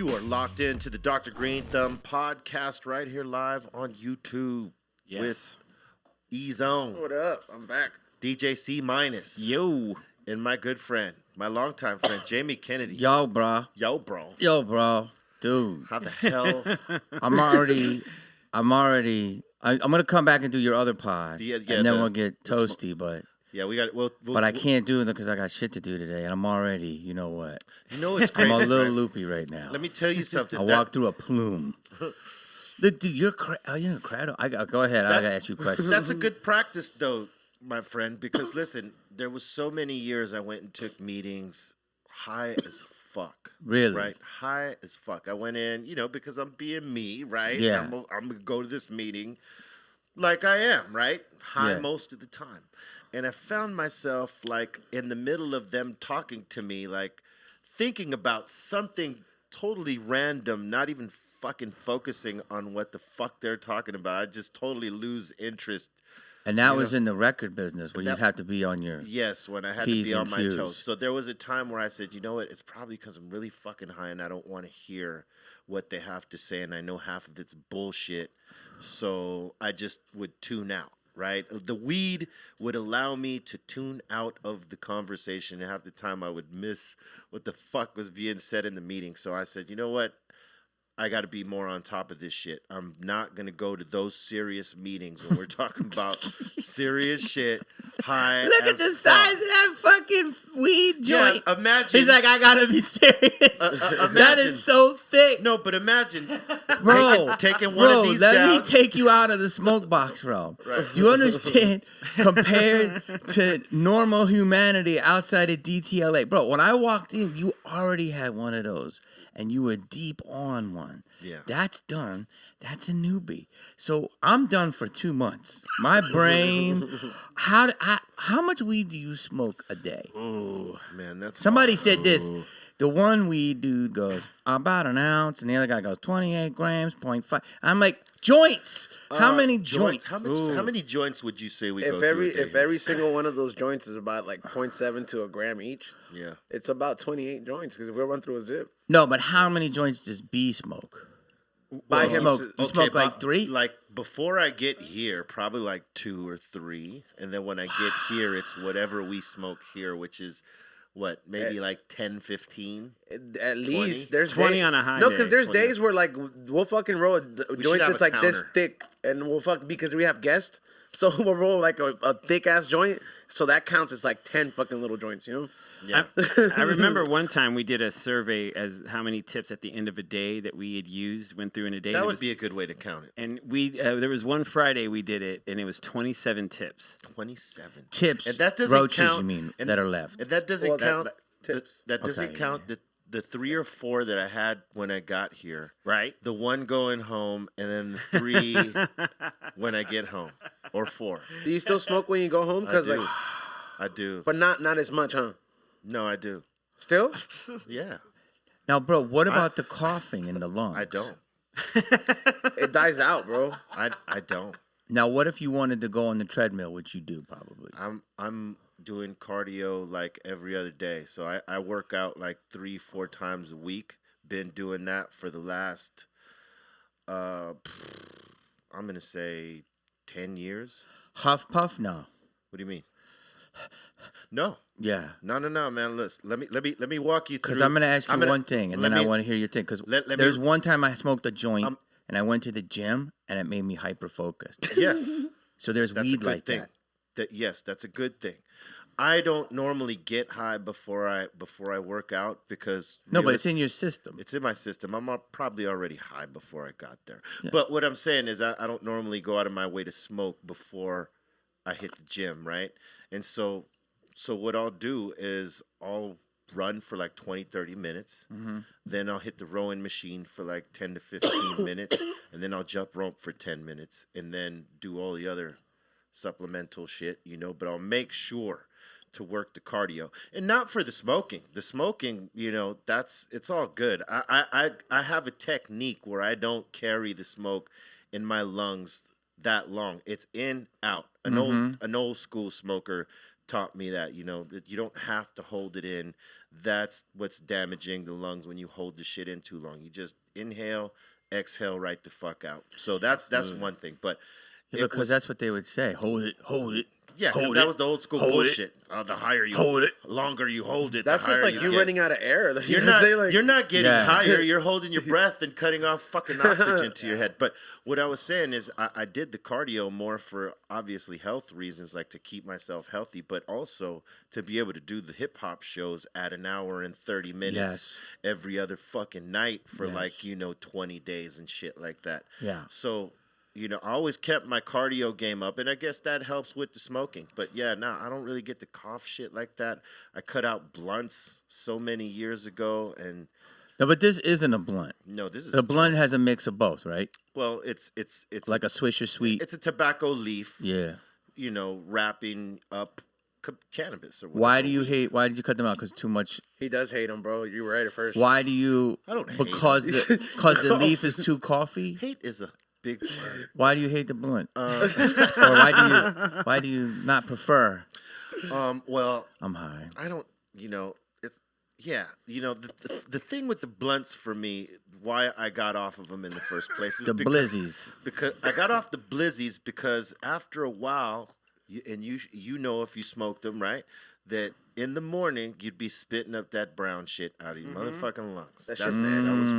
You are locked into the Dr. Greenthumb Podcast right here live on YouTube with E-Zone. What up? I'm back. DJ C minus. Yo. And my good friend, my longtime friend, Jamie Kennedy. Yo, bro. Yo, bro. Yo, bro. Dude. How the hell? I'm going to come back and do your other pod. And then we'll get toasty, but... Yeah, we got. But I can't do it because I got shit to do today, and I'm already, you know what? You know it's crazy. I'm a little loopy right now. Let me tell you something. I walked through a plume. Look, dude, you're incredible. Go ahead. I gotta ask you a question. That's a good practice, though, my friend. Because listen, there was so many years I went and took meetings high as fuck. Really? Right? High as fuck. I went in, because I'm being me, right? Yeah. I'm gonna go to this meeting like I am, right? High most of the time. And I found myself, like, in the middle of them talking to me, like, thinking about something totally random, not even fucking focusing on what the fuck they're talking about. I just totally lose interest. And that was in the record business where you have to be on your Yes, when I had to be on my toes. So there was a time where I said, you know what, it's probably because I'm really fucking high and I don't want to hear what they have to say, and I know half of it's bullshit. So I just would tune out. Right? The weed would allow me to tune out of the conversation, and half the time I would miss what the fuck was being said in the meeting. So I said, you know what? I got to be more on top of this shit. I'm not going to go to those serious meetings when we're talking about serious shit. High Look at the size of that fucking weed joint. Yeah, imagine. He's like, I got to be serious. That is so thick. No, but imagine bro, taking one of these let down. me take you out of the smoke box, bro. Right. Do you understand? Compared to normal humanity outside of DTLA. Bro, when I walked in, you already had one of those. And you were deep on one. Yeah. That's done. That's a newbie. So I'm done for 2 months. My brain. How much weed do you smoke a day? Oh, man, that's somebody said this. The one weed dude goes about an ounce, and the other guy goes 28 grams, 0.5. I'm like, joints. How many joints? How many joints would you say we go through? If every single one of those joints is about like 0.7 to a gram each, yeah, it's about 28 joints because we'll run through a zip. No, but how many joints does B smoke? By him, you smoke like 3? Like before I get here, probably like 2 or 3, and then when I get here, it's whatever we smoke here, which is. What, maybe like 10, 15? At least. There's 20 on a high No, day. because there's days where, like, we'll fucking roll a joint that's like counter. this thick, and we'll because we have guests, so we'll roll like a thick-ass joint, so that counts as like 10 fucking little joints, you know? Yeah. I remember one time we did a survey as how many tips at the end of a day that we had went through in a day. That would be a good way to count it. And there was one Friday we did it, and it was 27 tips. 27 tips. And that doesn't roaches, count, you mean, that are left. And that doesn't count. Tips. That doesn't count the 3 or 4 that I had when I got here. Right. The 1 going home, and then the 3 when I get home, or 4. Do you still smoke when you go home? I do. But not as much, huh? No, I do. Still? Yeah. Now, bro, what about the coughing in the lungs? I don't. It dies out, bro. I don't. Now, what if you wanted to go on the treadmill, which you do probably? I'm doing cardio like every other day. So I work out like 3-4 times a week. Been doing that for the last, I'm going to say 10 years. Huff puff? No. What do you mean? No. Yeah. No, man. Listen, let me walk you through. Because I'm going to ask you one thing, and then I want to hear your thing. Because there's one time I smoked a joint, and I went to the gym, and it made me hyper-focused. Yes. So there's weed like thing. Yes, that's a good thing. I don't normally get high before I work out because... No, but it's in your system. It's in my system. I'm probably already high before I got there. Yeah. But what I'm saying is I don't normally go out of my way to smoke before I hit the gym, right? And so what I'll do is I'll run for like 20, 30 minutes. Mm-hmm. Then I'll hit the rowing machine for like 10 to 15 minutes. And then I'll jump rope for 10 minutes. And then do all the other supplemental shit, But I'll make sure to work the cardio. And not for the smoking. The smoking, it's all good. I have a technique where I don't carry the smoke in my lungs that long. It's in, out. An old school smoker taught me that, that you don't have to hold it in. That's what's damaging the lungs when you hold the shit in too long. You just inhale, exhale right the fuck out. So that's one thing. But because that's what they would say. Hold it. Yeah, because that was the old school bullshit. The higher you hold it, longer you hold it. That's the just higher like you running out of air. You're not getting higher. You're holding your breath and cutting off fucking oxygen to your head. But what I was saying is, I did the cardio more for obviously health reasons, like to keep myself healthy, but also to be able to do the hip hop shows at an hour and 30 minutes every other fucking night for 20 days and shit like that. Yeah. So. I always kept my cardio game up, and I guess that helps with the smoking. But I don't really get the cough shit like that. I cut out blunts so many years ago, and no, but this isn't a blunt. No, this is the blunt has a mix of both, right? Well, it's like a Swisher Sweet. It's a tobacco leaf. Yeah. Wrapping up cannabis or whatever. Why did you cut them out? Because too much. He does hate them, bro. You were right at first. Why do you? I don't hate because the leaf is too coffee. Hate is a big word. Why do you hate the blunt? Or why do you not prefer? Well, I'm high. I don't. It's the thing with the blunts for me, why I got off of them in the first place is blizzies. Because I got off the blizzies because after a while, you if you smoked them, right, that in the morning you'd be spitting up that brown shit out of your motherfucking lungs. That was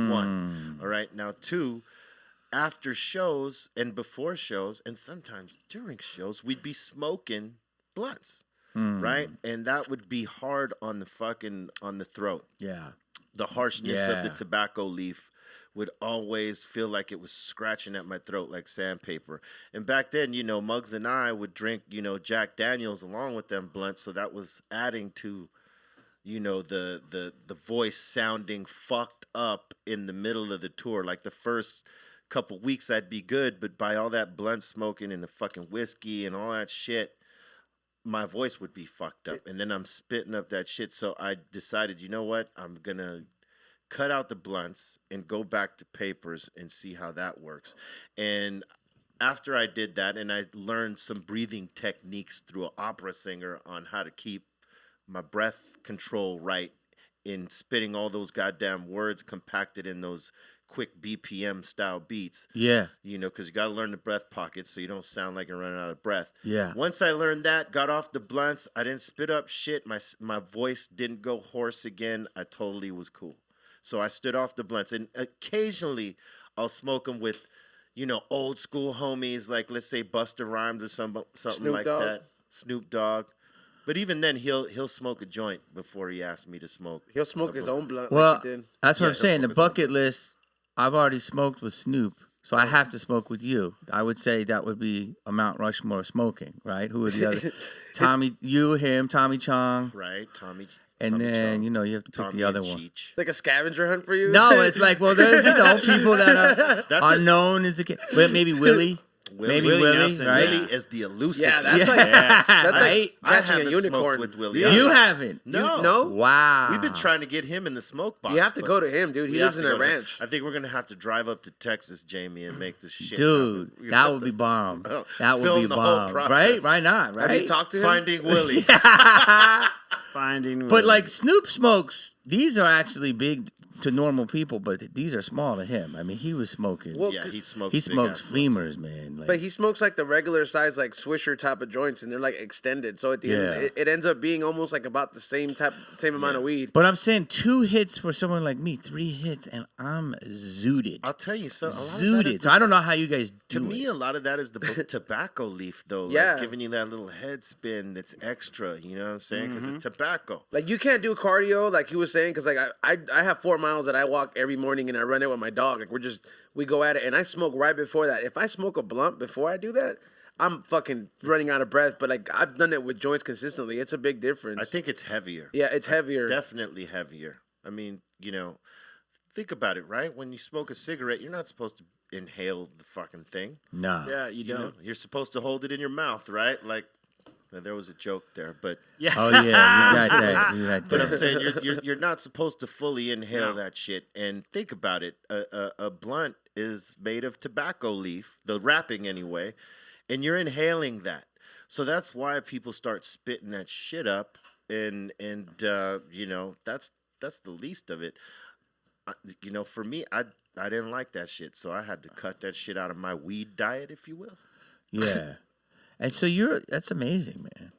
one. All right, now two. After shows and before shows and sometimes during shows, we'd be smoking blunts, right? And that would be hard on the throat. Yeah. The harshness of the tobacco leaf would always feel like it was scratching at my throat like sandpaper. And back then, Muggs and I would drink, Jack Daniels along with them blunts. So that was adding to, the voice sounding fucked up in the middle of the tour. Like the first couple weeks I'd be good, but by all that blunt smoking and the fucking whiskey and all that shit, my voice would be fucked up. And then I'm spitting up that shit. So I decided, you know what? I'm going to cut out the blunts and go back to papers and see how that works. And after I did that, and I learned some breathing techniques through an opera singer on how to keep my breath control right in spitting all those goddamn words compacted in those quick BPM style beats. Yeah. Because you got to learn the breath pockets so you don't sound like you're running out of breath. Yeah. Once I learned that, got off the blunts, I didn't spit up shit. My voice didn't go hoarse again. I totally was cool. So I stood off the blunts. And occasionally I'll smoke them with, old school homies, like let's say Busta Rhymes or something Snoop like Dogg. that. Snoop Dogg. But even then, he'll smoke a joint before he asks me to smoke. He'll smoke his own blunt. Well, like he did. That's what I'm saying. The bucket list, I've already smoked with Snoop, so I have to smoke with you. I would say that would be a Mount Rushmore smoking, right? Who are the other? Tommy, you, him, Tommy Chong. Right, Tommy. And then, Chong, you have to pick the other one. It's like a scavenger hunt for you? No, it's like, well, there's, people that are unknown as the kid. Well, maybe Willie. Maybe Willie, Nelson, right? Willie is the elusive. Yeah, that's one. like that's Right? like I catching a haven't unicorn. smoked with Willie. You haven't? No. No? Wow. We've been trying to get him in the smoke box. You have to but go to him, dude. He we lives have in to a go to him. ranch. I think we're going to have to drive up to Texas, Jamie, and make this shit Dude, happen. that would be bomb. That would Film be the whole bomb. process. Right? Why not? Right? Have you talked to him? Finding Willie. Finding But Willie. like Snoop smokes, these are actually big to normal people, but these are small to him. I mean, he was smoking. Well, Yeah, he smokes. he big smokes ass femurs, man. Like, But he smokes like the regular size, like Swisher type of joints, and they're like extended. So at the end, Yeah. it ends up being almost like about the same amount of weed. but I'm saying 2 hits for someone like me, 3 hits, and I'm zooted. I'll tell you something. Zooted. So I don't know how you guys do To me, it. a lot of that is the tobacco leaf, though. Yeah. Like giving you that little head spin that's extra. You know what I'm saying? Because it's tobacco. Like you can't do cardio, like he was saying, because like I have 4 miles that I walk every morning, and I run it with my dog. Like we go at it, and I smoke right before that. If I smoke a blunt before I do that, I'm fucking running out of breath. But like I've done it with joints consistently. It's a big difference. I think it's heavier. Yeah, it's heavier. Definitely heavier. I mean, think about it, right? When you smoke a cigarette, you're not supposed to inhale the fucking thing. No. yeah, you don't. You're supposed to hold it in your mouth, right? Like, there was a joke there, but Yeah. Oh yeah, you got that. You got but I'm that. saying you're not supposed to fully inhale that shit. And think about it, a blunt is made of tobacco leaf, the wrapping anyway, and you're inhaling that. So that's why people start spitting that shit up, and you know, that's the least of it. You know, for me, I didn't like that shit, so I had to cut that shit out of my weed diet, if you will. Yeah. And so that's amazing, man.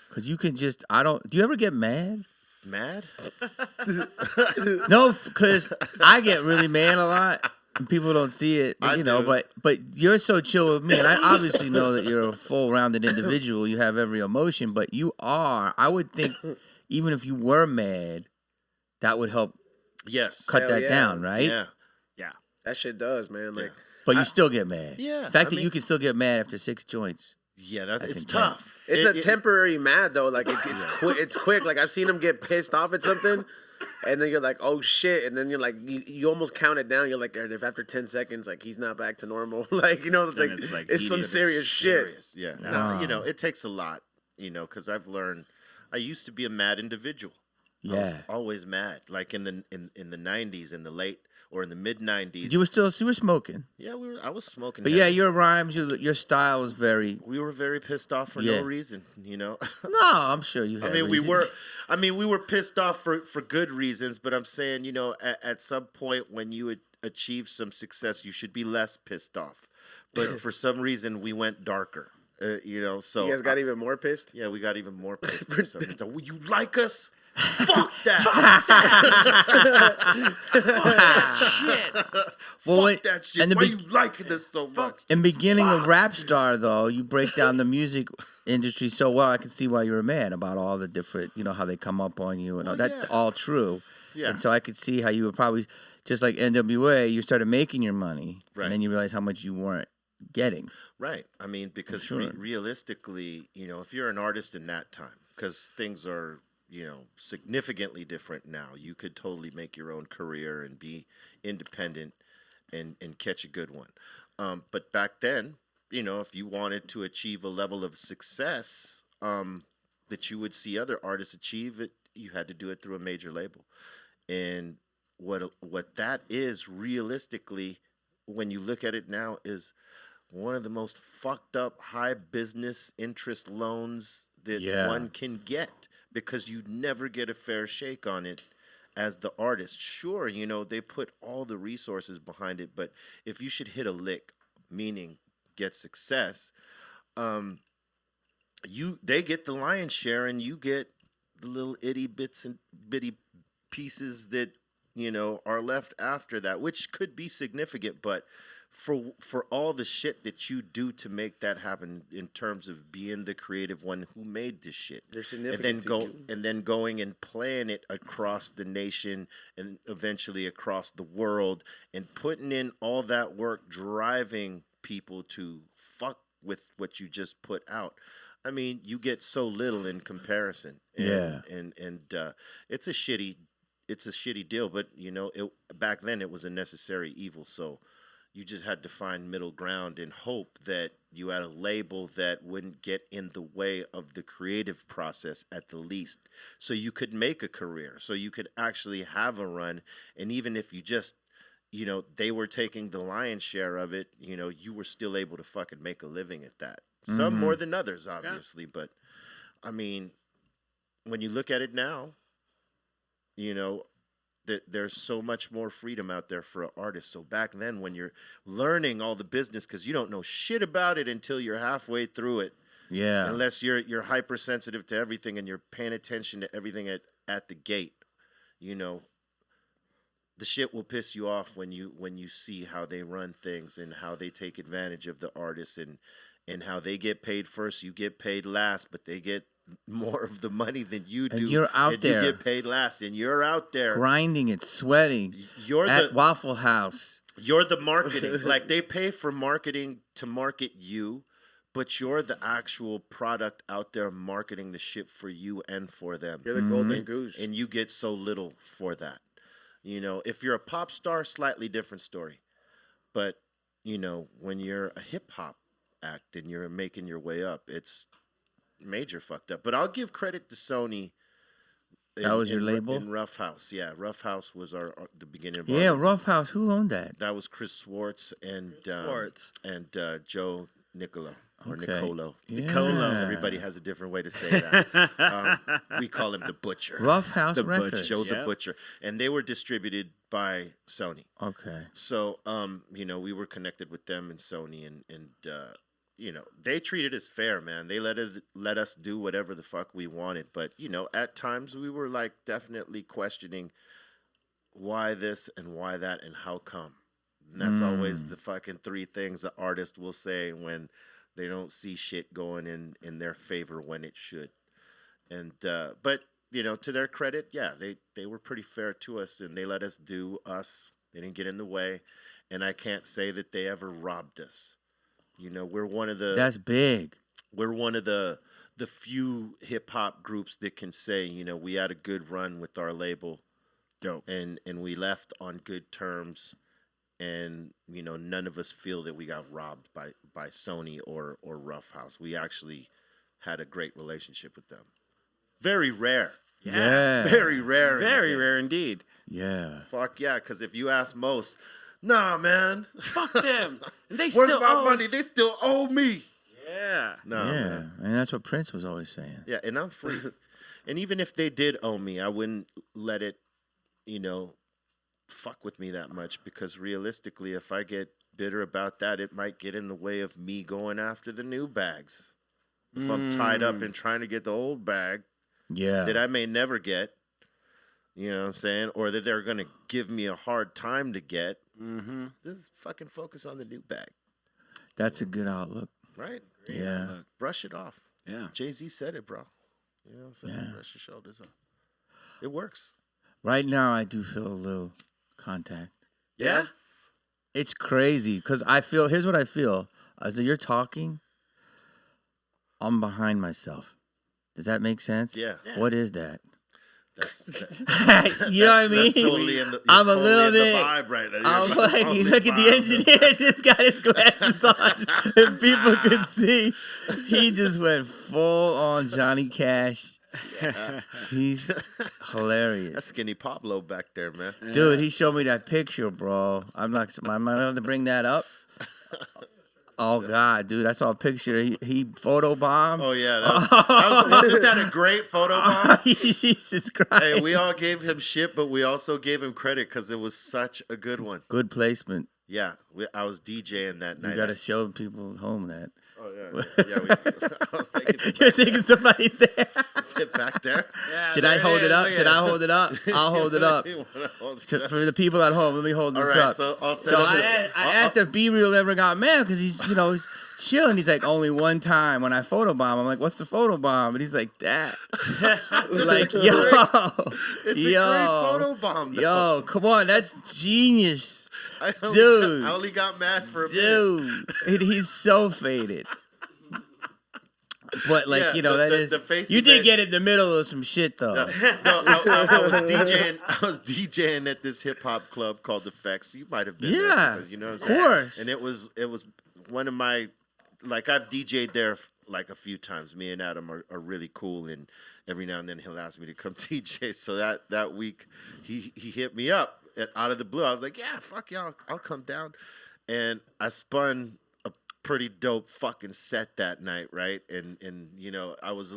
Because you can just, do you ever get mad? Mad? No, because I get really mad a lot. And people don't see it, but, you know, but you're so chill with me, and I obviously know that you're a full-rounded individual. You have every emotion, but you are. I would think, even if you were mad, that would help. Yes. Cut Hell that yeah. down, right? Yeah. That shit does, man. Like, But you still get mad. Yeah, The fact I that mean- you can still get mad after 6 joints. Yeah, it's intense. tough. it's It- a temporary mad though. Like it's quick. It's quick. Like I've seen him get pissed off at something, and then you're like, oh shit, and then you're like, you almost count it down. You're like, if after 10 seconds, like he's not back to normal, like you know, Then it's it's, like, it's some heated. serious shit. Serious, yeah. No, you know, it takes a lot, you know, because I've learned. I used to be a mad individual. I was Yeah. always mad. Like in the 90s, in the late or in the mid 90s. You were smoking. Yeah, I was smoking. But heavy. yeah, your rhymes, your style was very. We were very pissed off for Yeah. no reason, you know. No, I'm sure you had I mean, reasons. we were pissed off for good reasons, but I'm saying, you know, at some point when you achieve some success, you should be less pissed off. But for some reason, we went darker, you know. So You guys got even more pissed. yeah, we got even more pissed. For some reason. Will you like us? Fuck that! Well, Fuck that shit! and the Why be- you liking us so much? In beginning of Rap Star, though, you break down the music industry so well. I can see why you're mad about all the different, you know, how they come up on you and all. That's yeah. all true. Yeah. And so I could see how you were probably just like NWA. You started making your money, Right. and then you realize how much you weren't getting. Right. I mean, because Sure. realistically, you know, if you're an artist in that time, because things are, you know, significantly different now, you could totally make your own career and be independent and catch a good one. But back then, you know, if you wanted to achieve a level of success that you would see other artists achieve, you had to do it through a major label. And what that is realistically, when you look at it now, is one of the most fucked up high business interest loans that one can get, because you never get a fair shake on it as the artist. Sure, you know, they put all the resources behind it, but if you should hit a lick, meaning get success, they get the lion's share and you get the little itty bits and bitty pieces that, you know, are left after that, which could be significant, but for all the shit that you do to make that happen in terms of being the creative one who made this shit, They're significant to you. and then going and playing it across the nation and eventually across the world and putting in all that work, driving people to fuck with what you just put out. I mean, you get so little in comparison. And it's a shitty deal, but you know, back then it was a necessary evil. So you just had to find middle ground and hope that you had a label that wouldn't get in the way of the creative process at the least, so you could make a career, so you could actually have a run. And even if you just, you know, they were taking the lion's share of it, you know, you were still able to fucking make a living at that. Some more than others, obviously, but I mean, when you look at it now, you know, there's so much more freedom out there for an artist. So back then, when you're learning all the business, because you don't know shit about it until you're halfway through it, unless you're hypersensitive to everything and you're paying attention to everything at the gate, you know, the shit will piss you off when you see how they run things and how they take advantage of the artists and how they get paid first, you get paid last, but they get more of the money than you do. And you're out and there. You get paid last, and you're out there grinding it, sweating. You're at the Waffle House. You're the marketing. Like, they pay for marketing to market you, but you're the actual product out there marketing the shit for you and for them. You're the golden goose. And you get so little for that. You know, if you're a pop star, slightly different story. But, you know, when you're a hip hop act and you're making your way up, it's major fucked up. But I'll give credit to Sony. That was your label? In Rough House. Yeah, Rough House was the beginning of Yeah, our, Rough House. Who owned that? That was Chris Swartz and Joe Nicola. or Okay. Nicolo. Nicolo. Everybody has a different way to say that. We call him the Butcher. Rough House The Butcher. Records. Joe the Yep. Butcher. And they were distributed by Sony. Okay. So, you know, we were connected with them and Sony, and you know, they treated us fair, man. They let us do whatever the fuck we wanted. But, you know, at times we were like definitely questioning why this and why that and how come. And that's always the fucking three things the artist will say when they don't see shit going in their favor when it should. And but, you know, to their credit, yeah, they were pretty fair to us, and they let us do us. They didn't get in the way. And I can't say that they ever robbed us. You know, we're one of the That's big. we're one of the few hip hop groups that can say, you know, we had a good run with our label. Dope. And we left on good terms, and you know, none of us feel that we got robbed by Sony or Rough House. We actually had a great relationship with them. Very rare. Yeah. Very rare. Very rare indeed. Yeah. Fuck yeah, because if you ask most, nah, man. Fuck them. And they Where's still my owe money? us. They still owe me. Yeah. No, Yeah. man. And that's what Prince was always saying. Yeah, and I'm free. And even if they did owe me, I wouldn't let it, you know, fuck with me that much, because realistically, if I get bitter about that, it might get in the way of me going after the new bags. If I'm tied up in trying to get the old bag Yeah. that I may never get, you know what I'm saying, or that they're going to give me a hard time to get, just fucking focus on the new bag, That's a good outlook. right? Yeah. Brush it off. Yeah. Jay-Z said it, bro. You know what I'm saying? Yeah. Brush your shoulders off. It works. Right now, I do feel a little contact. Yeah. It's crazy because I feel, here's what I feel. As you're talking, I'm behind myself. Does that make sense? Yeah. What is that? That's You know what I mean? That's totally in the, I'm you're a totally little in the bit. vibe right now. I'm You're like, totally look at the vibe. engineer just got his glasses on. If people could see, he just went full on Johnny Cash. He's hilarious. That's Skinny Pablo back there, man. Dude, he showed me that picture, bro. I'm not, am I allowed to bring that up? Oh, God, dude, I saw a picture. He photobombed. Oh, yeah. Wasn't that a great photo bomb? Jesus Christ. Hey, we all gave him shit, but we also gave him credit because it was such a good one. Good placement. Yeah, I was DJing that night. You got to show people at home that. Oh, yeah. I was thinking You're thinking somebody's there. sit back there. Yeah, Should there I hold it up? Look Should at I hold it up? I'll hold it up. You wanna hold it For up? the people at home, let me hold this All right, up. so I'll set So up this. I asked if B Real ever got mad because he's, you know, he's chilling. He's like, only one time when I photobomb. I'm like, what's the photobomb? And he's like, that. Like, yo. It's yo, a great photo bomb, though. Yo, come on. That's genius. I dude. only got mad for a minute. Dude. And he's so faded. But, like, Yeah, you know, the face you he did made- get in the middle of some shit, though. No, I was DJing. I was DJing at this hip hop club called Effects. You might have been there Yeah, because you know what I'm of saying? course. And it was one of my, like, I've DJ'd there like a few times. Me and Adam are really cool, and every now and then he'll ask me to come DJ. So that week he hit me up out of the blue. I was like, yeah, fuck y'all, I'll come down, and I spun a pretty dope fucking set that night, right? And you know, I was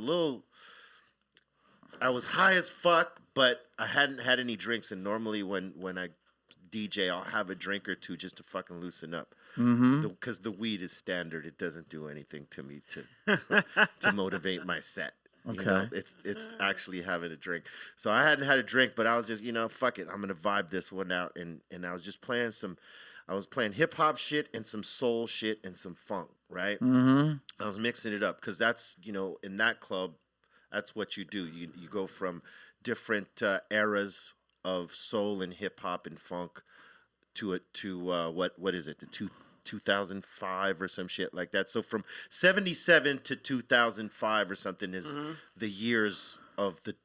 high as fuck, but I hadn't had any drinks. And normally when I DJ, I'll have a drink or two just to fucking loosen up. Because the weed is standard. It doesn't do anything to me to motivate my set. You know, Okay. it's actually having a drink. So I hadn't had a drink, but I was just, you know, fuck it. I'm going to vibe this one out. And I was just playing I was playing hip hop shit and some soul shit and some funk, right? I was mixing it up because that's, you know, in that club, that's what you do. You go from different eras of soul and hip hop and funk to what is it? The 2005 or some shit like that. So from 77 to 2005 or something is the years of the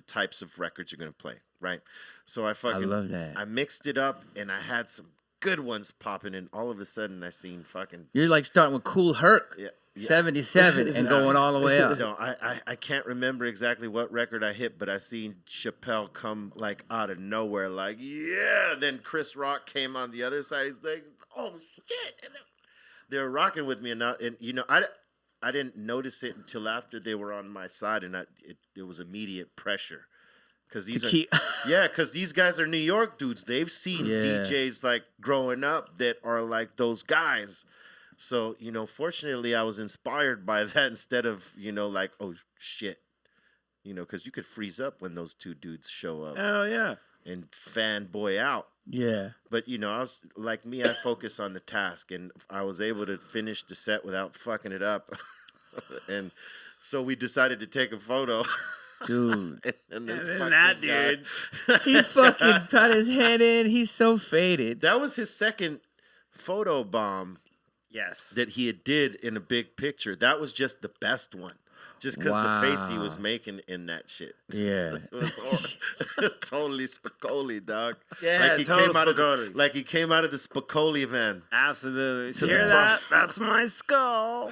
types of records you're gonna play, right? So I love that. I mixed it up and I had some good ones popping, and all of a sudden I seen fucking You're like starting with Cool Herc, yeah. 77, and going all the way up. No, I can't remember exactly what record I hit, but I seen Chappelle come like out of nowhere, like, yeah. Then Chris Rock came on the other side. He's like, oh shit. And they're rocking with me, and you know, didn't notice it until after they were on my side, and it was immediate pressure. Because these guys are New York dudes. They've seen DJs like growing up that are like those guys. So, fortunately, I was inspired by that instead of, like, oh, shit. Because you could freeze up when those two dudes show up. Oh, yeah. And fanboy out. Yeah. But, I was, like me, I focus on the task. And I was able to finish the set without fucking it up. And so we decided to take a photo. Dude. and that dude. He fucking cut his head in. He's so faded. That was his second photo bomb. Yes. That he did in a big picture. That was just the best one. Just because the face he was making in that shit. Yeah. It was totally Spicoli, dog. Yeah, like he total came out Spicoli. of like he came out of the Spicoli van. Absolutely. To Hear the that? That's my skull.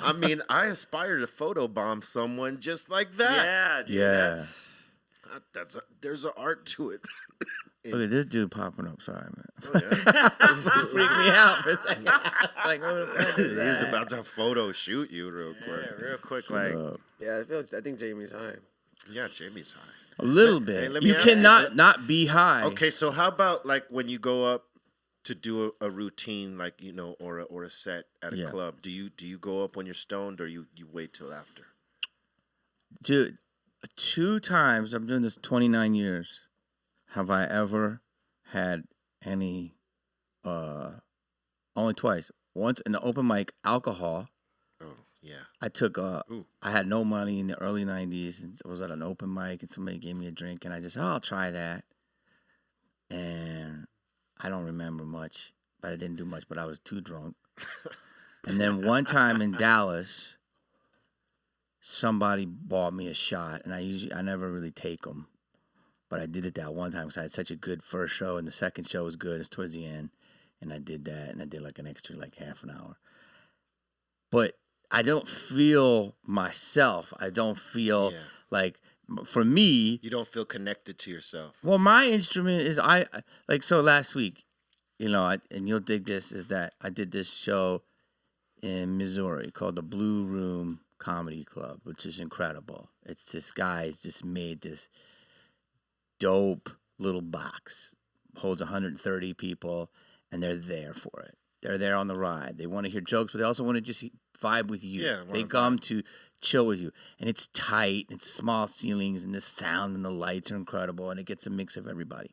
I mean, I aspire to photobomb someone just like that. Yeah. Dude, Yeah. There's an art to it. Look at this dude popping up. Sorry, man. Oh, yeah. Freaked me out for a second. Like, what the fuck is He's that? about to photo shoot you real quick. Yeah, real quick, like. Yeah, I think Jamie's high. Yeah, Jamie's high. A little Hey, bit. let me You ask cannot not be high. Okay, so how about like when you go up to do a routine, like or a set at a club? Do you go up when you're stoned, or you wait till after? Dude, 2 times, I'm doing this 29 years, have I ever had any, only twice. Once in the open mic, alcohol. Oh, yeah. I took, I had no money in the early 90s, and I was at an open mic, and somebody gave me a drink, and I just, I'll try that. And I don't remember much, but I didn't do much, but I was too drunk. And then one time in Dallas, somebody bought me a shot, and I never really take them, but I did it that one time because I had such a good first show, and the second show was good. It's towards the end, and I did that, and I did like an extra like half an hour. But I don't feel myself. I don't feel like, for me, you don't feel connected to yourself. Well, my instrument is so last week, and you'll dig this, is that I did this show in Missouri called the Blue Room Comedy Club, which is incredible. It's this guy's just made this dope little box, holds 130 people, and they're there for it. They're there on the ride. They want to hear jokes, but they also want to just vibe with you. Yeah, they come to chill with you, and it's tight, and it's small ceilings, and the sound and the lights are incredible, and it gets a mix of everybody.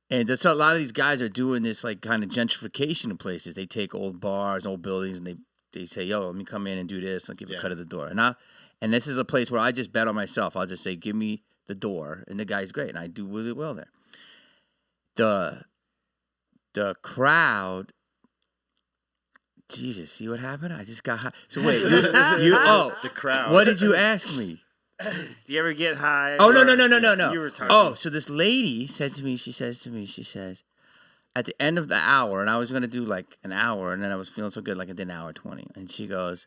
And so a lot of these guys are doing this like kind of gentrification in places. They take old bars, old buildings, and they say, yo, let me come in and do this. I'll give a cut of the door. And this is a place where I just bet on myself. I'll just say, give me the door. And the guy's great. And I do really well there. The crowd, Jesus, see what happened? I just got high. So wait, the crowd. What did you ask me? Do you ever get high? Oh, no. You were talking. Oh, so this lady said to me, she says, at the end of the hour, and I was going to do like an hour, and then I was feeling so good, like I did an hour 20. And she goes,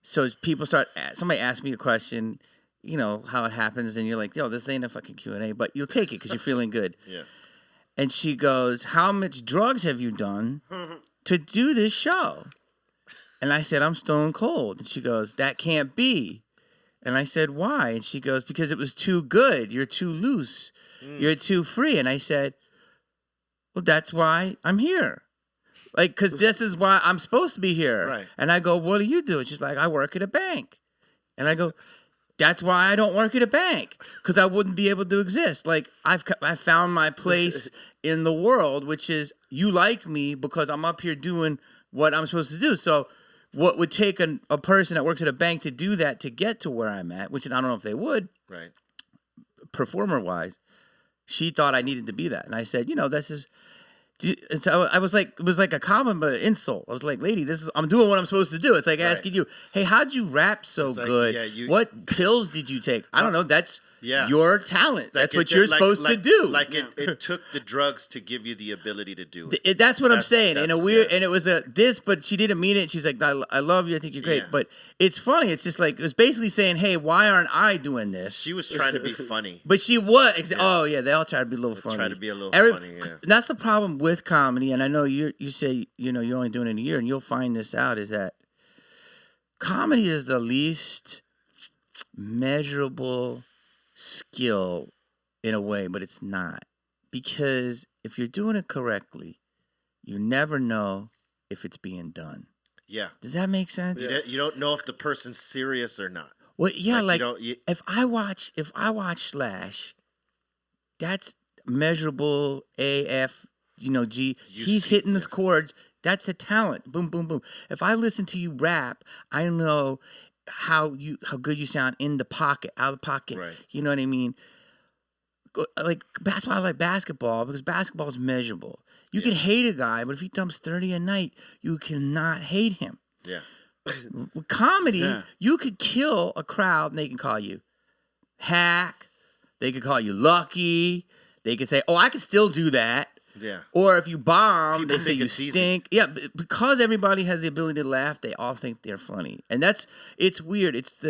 so as people somebody asked me a question, how it happens, and you're like, yo, this ain't a fucking Q&A, but you'll take it because you're feeling good. Yeah. And she goes, how much drugs have you done to do this show? And I said, I'm stone cold. And she goes, that can't be. And I said, why? And she goes, because it was too good. You're too loose. You're too free. And I said, well, that's why I'm here. Like, because this is why I'm supposed to be here. Right. And I go, what do you do? And she's like, I work at a bank. And I go, that's why I don't work at a bank, because I wouldn't be able to exist. Like, I found my place in the world, which is you like me because I'm up here doing what I'm supposed to do. So what would take a person that works at a bank to do that to get to where I'm at, which I don't know if they would, right, performer-wise, she thought I needed to be that. And I said, this is... And so I was like, it was like a compliment, but an insult. I was like, lady, I'm doing what I'm supposed to do. It's like asking you, hey, how'd you rap so good? What pills did you take? I don't know. your talent. Like that's what you're supposed to do. Like it took the drugs to give you the ability to do it. That's what I'm saying. In a weird, and it was a diss, but she didn't mean it. She was like, I love you. I think you're great. Yeah. But it's funny. It's just like, it was basically saying, hey, why aren't I doing this? She was trying to be funny. But she was. Oh, yeah. They all try to be a little funny. Try to be a little funny, yeah. That's the problem with comedy. And I know you say, you're only doing it a year, and you'll find this out, is that comedy is the least measurable skill in a way, but it's not. Because if you're doing it correctly, you never know if it's being done. Yeah. Does that make sense? You don't know if the person's serious or not. Well, yeah, like if I watch Slash, that's measurable AF, G. He's hitting the chords. That's the talent. Boom, boom, boom. If I listen to you rap, I know how good you sound in the pocket, out of the pocket. Right. You know what I mean? Like, that's why I like basketball, because basketball is measurable. You can hate a guy, but if he dumps 30 a night, you cannot hate him. Yeah. With comedy, you could kill a crowd and they can call you hack. They could call you lucky. They could say, oh, I can still do that. Yeah. Or if you bomb, People they say think you it's stink. Easy. Yeah, because everybody has the ability to laugh, they all think they're funny. And it's weird. If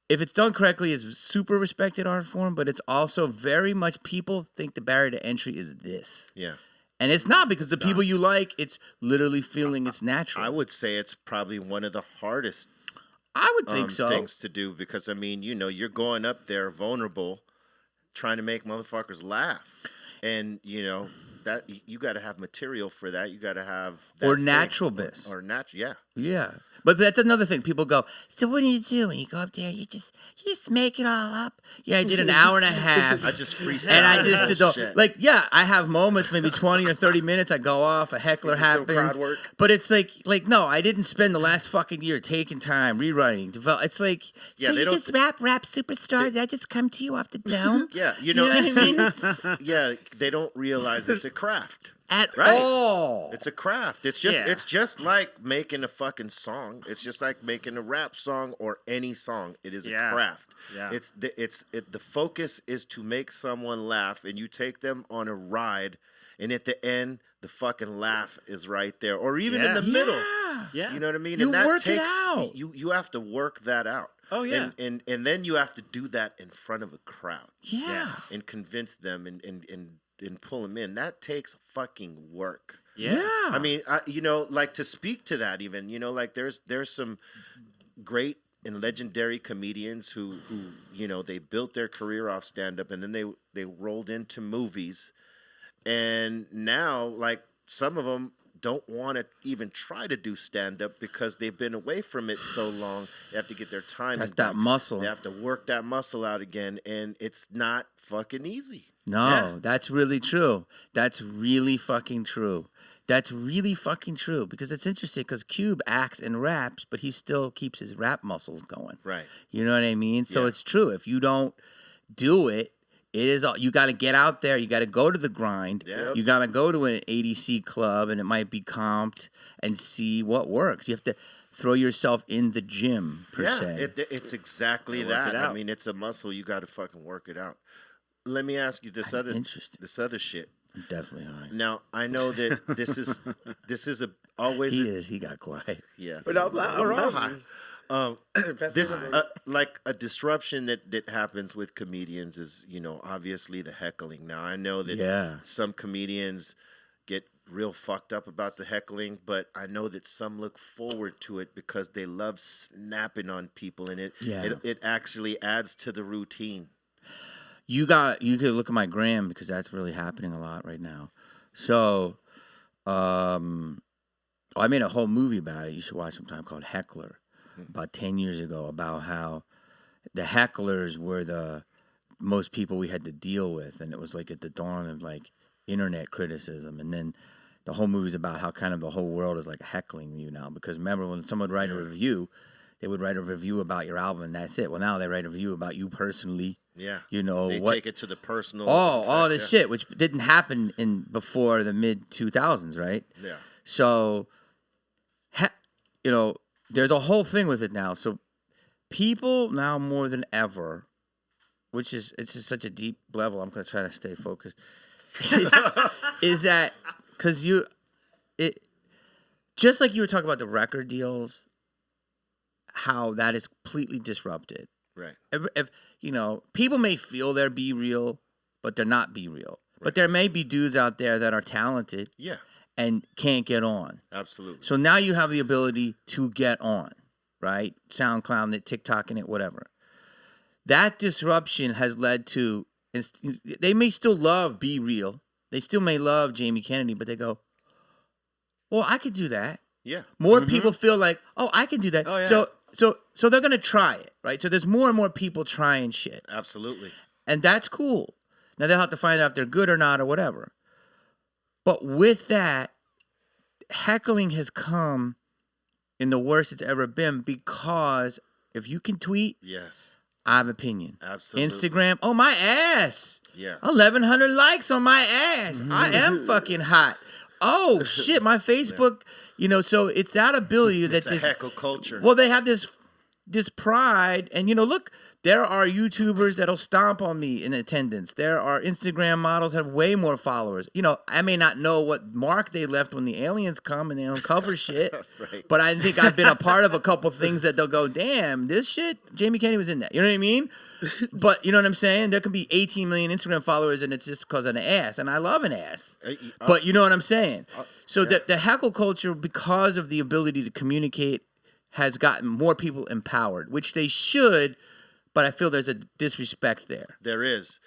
it's done correctly, it's a super respected art form, but it's also very much, people think the barrier to entry is this. Yeah. And it's not, because the people you like, it's literally feeling it's natural. I would say it's probably one of the hardest I would think so. things to do, because, I mean, you're going up there vulnerable, trying to make motherfuckers laugh. And, that you got to have material for that. You got to have that or naturalness. Or natural, yeah. Yeah. But that's another thing. People go, so what do you do when you go up there? You just make it all up? Yeah, I did an hour and a half. I just freestyle. And I just did I have moments, maybe 20 or 30 minutes. I go off, a heckler happens. Crowd work. But it's like, no, I didn't spend the last fucking year taking time, rewriting, develop. It's like, yeah, so they you don't just rap superstar. Did I just come to you off the dome? Yeah, you know what I mean? Yeah, they don't realize it's a craft. At all. It's a craft. It's just like making a fucking song. It's just like making a rap song or any song. It is a craft. Yeah. The focus is to make someone laugh, and you take them on a ride, and at the end the fucking laugh is right there, or even in the middle. Yeah. You know what I mean? You and that work takes it out. you have to work that out. Oh yeah. And then you have to do that in front of a crowd. Yeah. And convince them and pull them in. That takes fucking work. Yeah. I mean, like, to speak to that, even, like, there's some great and legendary comedians who they built their career off stand-up, and then they rolled into movies, and now, like, some of them don't want to even try to do stand-up because they've been away from it so long. They have to get their time. That's that muscle. They have to work that muscle out again, and it's not fucking easy. No, that's really true. That's really fucking true. That's really fucking true, because it's interesting, because Cube acts and raps, but he still keeps his rap muscles going. Right. You know what I mean? So it's true. If you don't do it, you got to get out there. You got to go to the grind. Yep. You got to go to an ADC club, and it might be comped, and see what works. You have to throw yourself in the gym, per se. It's exactly that. I mean, it's a muscle. You got to fucking work it out. Let me ask you this other shit. I'm definitely high. Now, I know that this is always. He got quiet. Yeah. But I'm high. This like a disruption that happens with comedians is, obviously the heckling. Now, I know that some comedians get real fucked up about the heckling, but I know that some look forward to it because they love snapping on people, and it actually adds to the routine. You could look at my gram, because that's really happening a lot right now. So, I made a whole movie about it. You should watch sometime, called Heckler, about 10 years ago, about how the hecklers were the most people we had to deal with, and it was like at the dawn of like internet criticism. And then the whole movie's about how kind of the whole world is like heckling you now, because remember, when someone would write a review, they would write a review about your album, and that's it. Well, now they write a review about you personally. Yeah. They take it to the personal. All this shit, which didn't happen before the mid 2000s, right? Yeah. So, there's a whole thing with it now. So, people now more than ever which is it's just such a deep level. I'm gonna try to stay focused. Is that because just like you were talking about the record deals, how that is completely disrupted. Right. If people may feel they're Be Real, but they're not Be Real. Right. But there may be dudes out there that are talented. Yeah. And can't get on. Absolutely. So now you have the ability to get on, right? SoundCloud it, TikTok and it, whatever. That disruption has led to, they may still love Be Real. They still may love Jamie Kennedy, but they go, well, I could do that. Yeah. More people feel like, oh, I can do that. Oh, yeah. So they're going to try it, right? So there's more and more people trying shit. Absolutely. And that's cool. Now they'll have to find out if they're good or not or whatever. But with that, heckling has come in the worst it's ever been because if you can tweet, yes, I have opinion. Absolutely. Instagram, oh my ass. Yeah. 1,100 likes on my ass. I am fucking hot. Oh shit, my Facebook, so it's that ability that it's a heckle culture. Well, they have this pride, and look, there are YouTubers that'll stomp on me in attendance. There are Instagram models that have way more followers. I may not know what mark they left when the aliens come and they uncover shit, right. But I think I've been a part of a couple things that they'll go, damn, this shit, Jamie Kennedy was in that. You know what I mean? But you know what I'm saying? There can be 18 million Instagram followers and it's just because of an ass, and I love an ass. But you know what I'm saying? So yeah. the heckle culture, because of the ability to communicate, has gotten more people empowered, which they should. But I feel there's a disrespect there. There is.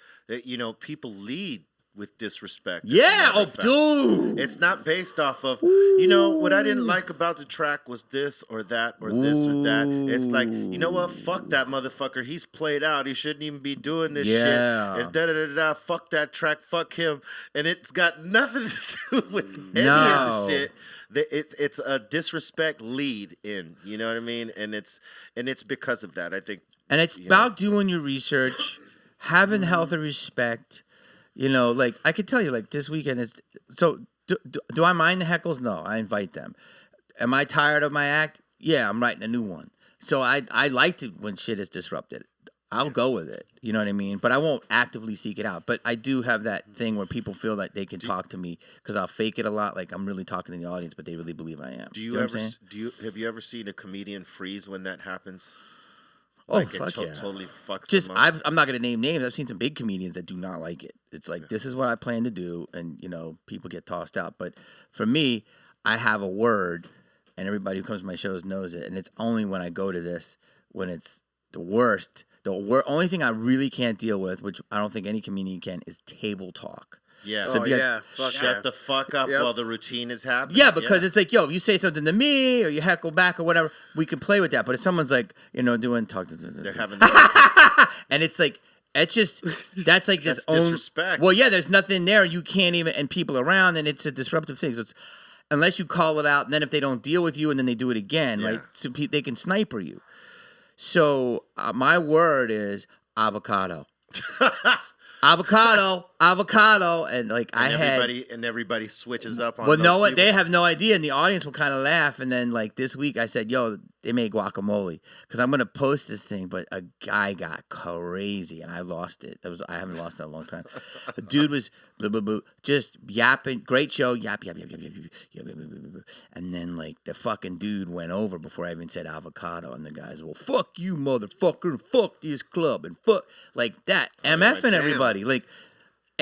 People lead with disrespect. Yeah, dude. It's not based off of, what I didn't like about the track was this or that or this or that. It's like, you know what? Fuck that motherfucker. He's played out. He shouldn't even be doing this shit. And da-da-da-da. Fuck that track. Fuck him. And it's got nothing to do with any of the shit. It's a disrespect lead in. You know what I mean? And it's because of that. I think. And it's about doing your research, having healthy respect. I could tell you, this weekend is. So, do I mind the heckles? No, I invite them. Am I tired of my act? Yeah, I'm writing a new one. So I like it when shit is disrupted. I'll go with it. You know what I mean? But I won't actively seek it out. But I do have that thing where people feel like they can talk to me because I'll fake it a lot. Like I'm really talking to the audience, but they really believe I am. Have you ever seen a comedian freeze when that happens? Oh, fuck yeah. Totally fucks them up. I'm not going to name names. I've seen some big comedians that do not like it. It's like, this is what I plan to do, and, people get tossed out. But for me, I have a word, and everybody who comes to my shows knows it, and it's only when I go to this, when it's the worst. The only thing I really can't deal with, which I don't think any comedian can, is table talk. Yeah. So Shut the fuck up while the routine is happening. Yeah, because it's like, if you say something to me or you heckle back or whatever, we can play with that. But if someone's like, doing talk, they're having, and it's like, it's just that's like this disrespect. Well, yeah, there's nothing there. You can't even, and people around, and it's a disruptive thing. So it's, unless you call it out, and then if they don't deal with you, and then they do it again, right? So they can sniper you. So my word is avocado. Avocado, and everybody switches up on. Well, they have no idea, and the audience will kind of laugh. And then, this week, I said, "Yo, they made guacamole," because I'm gonna post this thing. But a guy got crazy, and I lost it. I haven't lost it in a long time. The dude was just yapping. Great show, yap, and then the fucking dude went over before I even said avocado, and the guys, well, fuck you, motherfucker, and fuck this club, and fuck that, MFing everybody.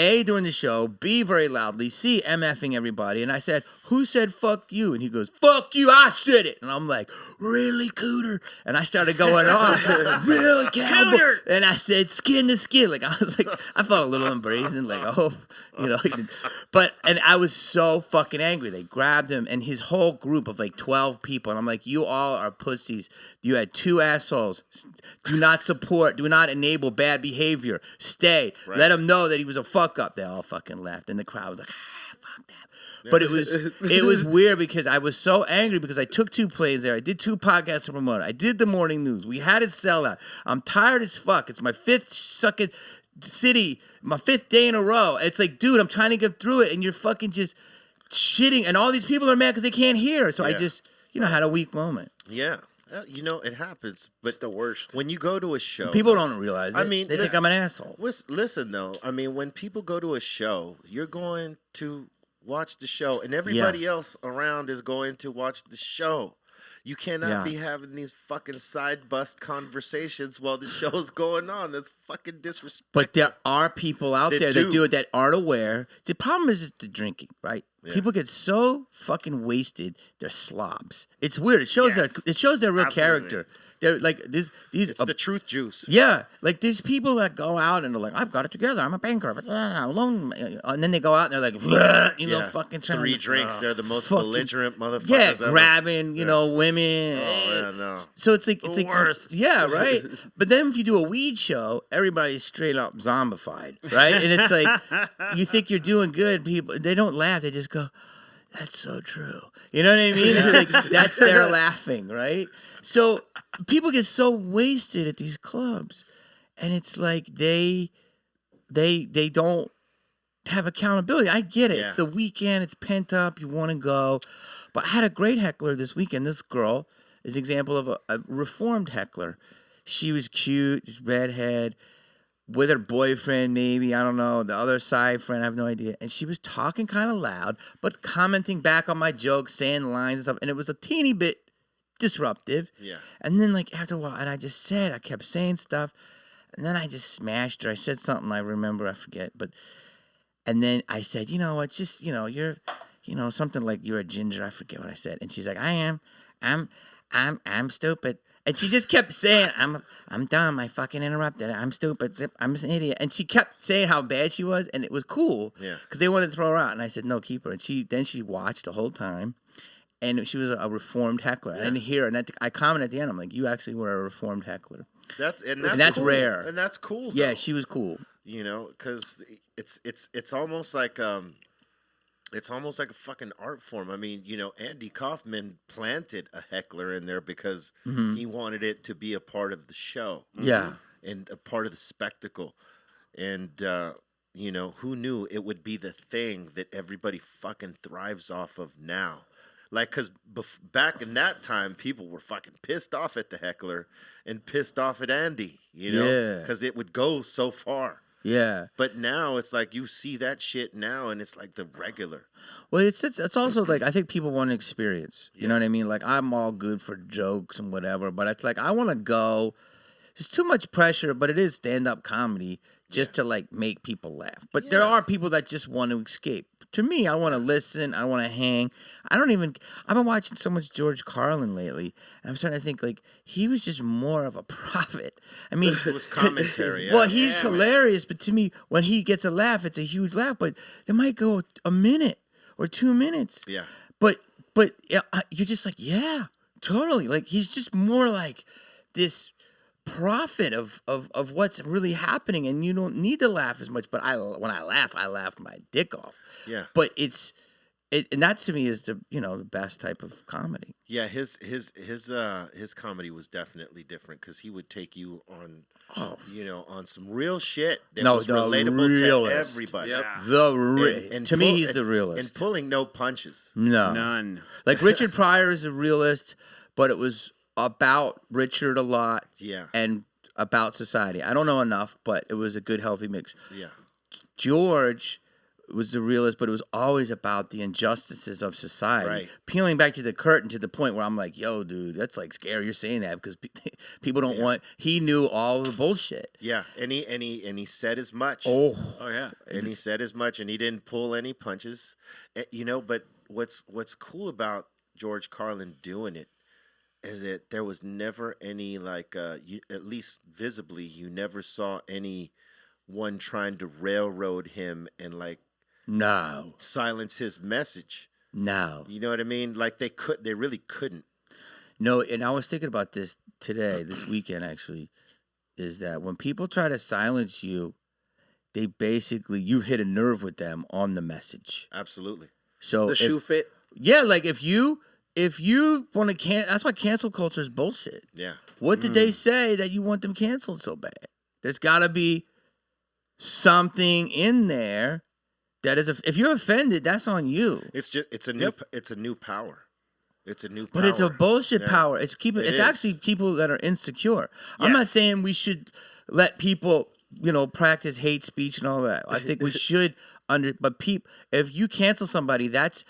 A, during the show, B, very loudly, C, MFing everybody. And I said, who said fuck you? And he goes, fuck you, I said it. And I'm like, really, Cooter? And I started going on, really, Cooter? And I said, skin to skin. I was like, I felt a little embracing, and I was so fucking angry. They grabbed him and his whole group of 12 people. And I'm like, you all are pussies. You had 2 assholes. Do not enable bad behavior. Stay. Right. Let him know that he was a fuck up. They all fucking laughed. And the crowd was like, fuck that. But it was weird because I was so angry because I took 2 planes there. I did 2 podcasts to promote it. I did the morning news. We had it sell out. I'm tired as fuck. It's my 5th sucking city, my 5th day in a row. It's like, dude, I'm trying to get through it and you're fucking just shitting. And all these people are mad because they can't hear. So I just, had a weak moment. Yeah. You know, it happens. But It's the worst. when you go to a show, People don't realize it. I mean, they think I'm an asshole. Listen, though. I mean, when people go to a show, you're going to watch the show, and everybody else around is going to watch the show. You cannot be having these fucking side bust conversations while the show's going on. That's fucking disrespectful. But there are people out there that do it that aren't aware. The problem is just the drinking, right? Yeah. People get so fucking wasted, they're slobs. It's weird. It shows their real character. They're like these. It's the truth juice. Yeah, like these people that go out and they're like, "I've got it together. I'm a banker, but alone." And then they go out and they're like, fucking trying 3 to, drinks. They're the most belligerent motherfuckers. Yeah, ever. grabbing, women. Oh yeah, no. So it's like worst. Yeah, right. But then if you do a weed show, everybody's straight up zombified, right? And it's like you think you're doing good. People, they don't laugh. They just go, "That's so true." You know what I mean? It's like that's their laughing, right? So people get so wasted at these clubs, and it's like they don't have accountability. I get it. Yeah. It's the weekend. It's pent up. You want to go. But I had a great heckler this weekend. This girl is an example of a reformed heckler. She was cute, just redhead, with her boyfriend maybe. I don't know. The other side friend, I have no idea. And she was talking kind of loud, but commenting back on my jokes, saying lines and stuff. And it was a teeny bit disruptive. Yeah. And then like after a while, and I kept saying stuff. And then I just smashed her. I said something I remember, I forget. And then I said, you know what, just, you're, something like you're a ginger. I forget what I said. And she's like, I am. I'm stupid. And she just kept saying, I'm dumb. I fucking interrupted. I'm stupid. I'm an idiot. And she kept saying how bad she was, and it was cool. Yeah. Because they wanted to throw her out. And I said, no, keep her. And she watched the whole time. And she was a reformed heckler. Yeah. I didn't hear her. And I commented at the end. I'm like, you actually were a reformed heckler. That's cool. Rare. And that's cool. Yeah, she was cool. Because it's almost like a fucking art form. I mean, Andy Kaufman planted a heckler in there because he wanted it to be a part of the show. Yeah. And a part of the spectacle. And, who knew it would be the thing that everybody fucking thrives off of now? Like, because back in that time, people were fucking pissed off at the heckler and pissed off at Andy, Yeah. Because it would go so far. Yeah. But now it's like you see that shit now and it's like the regular. Well, it's also like I think people want an experience. You know what I mean? Like I'm all good for jokes and whatever, but it's like I want to go. There's too much pressure, but it is stand-up comedy just to like make people laugh. But there are people that just want to escape. To me, I want to listen. I want to hang. I've been watching so much George Carlin lately, and I'm starting to think like he was just more of a prophet. I mean, it was commentary. Yeah. Well, he's hilarious, but to me, when he gets a laugh, it's a huge laugh. But it might go a minute or 2 minutes. Yeah. But you're just like, yeah, totally. Like he's just more like this prophet of what's really happening, and you don't need to laugh as much. But when I laugh my dick off. Yeah. But and that to me is the best type of comedy. Yeah, his comedy was definitely different because he would take you on on some real shit that was relatable to everybody. Yep. And to me, he's the realist. And pulling no punches. No. None. Like Richard Pryor is a realist, but it was about Richard a lot. Yeah. And about society. I don't know enough, but it was a good, healthy mix. Yeah. George was the realist, but it was always about the injustices of society. Right. Peeling back to the curtain to the point where I'm like, yo, dude, that's like scary you're saying that because people don't want. He knew all the bullshit. Yeah, and he said as much. Oh yeah. And he said as much, and he didn't pull any punches. But what's cool about George Carlin doing it is that there was never any at least visibly, you never saw anyone trying to railroad him and no silence his message. No. You know what I mean? Like they really couldn't. No, and I was thinking about this today, this weekend actually, is that when people try to silence you, they basically, you've hit a nerve with them on the message. Absolutely. So the shoe fit? Yeah, like if you want to that's why cancel culture is bullshit. Yeah. What did they say that you want them canceled so bad? There's got to be something in there that is if you're offended, that's on you. It's a new power. It's a new power. But it's a bullshit power. It's It actually is. people that are insecure. I'm not saying we should let people, practice hate speech and all that. I think we should but if you cancel somebody, that's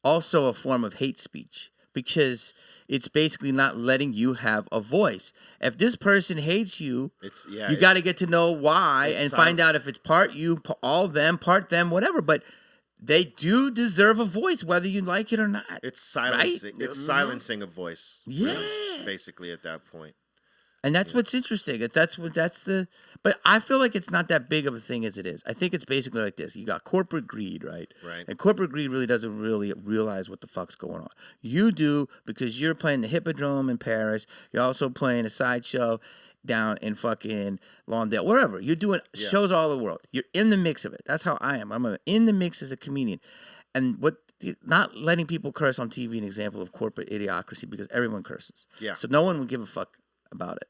also a form of hate speech because it's basically not letting you have a voice. If this person hates you, you got to get to know why and find out if it's part you, all them, part them, whatever. But they do deserve a voice, whether you like it or not. It's silencing. Right? It's silencing a voice. Yeah. Basically, at that point. And that's what's interesting. But I feel like it's not that big of a thing as it is. I think it's basically like this. You got corporate greed, right? Right. And corporate greed really doesn't really realize what the fuck's going on. You do because you're playing the Hippodrome in Paris. You're also playing a sideshow down in fucking Lawndale, wherever. You're doing shows all over the world. You're in the mix of it. That's how I am. I'm in the mix as a comedian. And not letting people curse on TV, an example of corporate idiocracy because everyone curses. Yeah. So no one would give a fuck about it.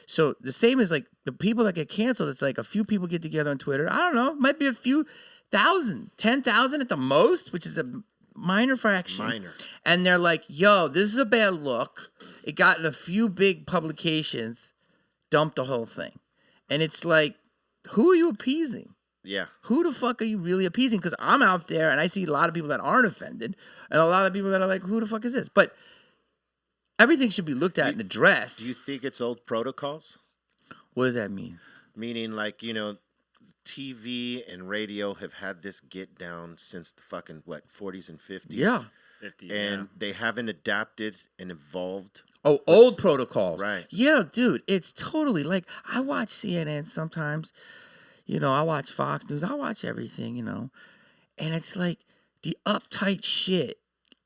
So the same as like the people that get canceled, it's like a few people get together on Twitter. I don't know, might be a few thousand, 10,000 at the most, which is a minor fraction. And they're like, yo, this is a bad look. It got in a few big publications, dumped the whole thing. And it's like, who are you appeasing? Yeah. Who the fuck are you really appeasing? Because I'm out there and I see a lot of people that aren't offended and a lot of people that are like, who the fuck is this? But everything should be looked at and addressed. Do you think it's old protocols? What does that mean? Meaning, like, TV and radio have had this get down since the fucking, 40s and 50s? Yeah. 50s, and they haven't adapted and evolved. Oh, old protocols. Right. Yeah, dude, it's totally like, I watch CNN sometimes. I watch Fox News. I watch everything, and it's like the uptight shit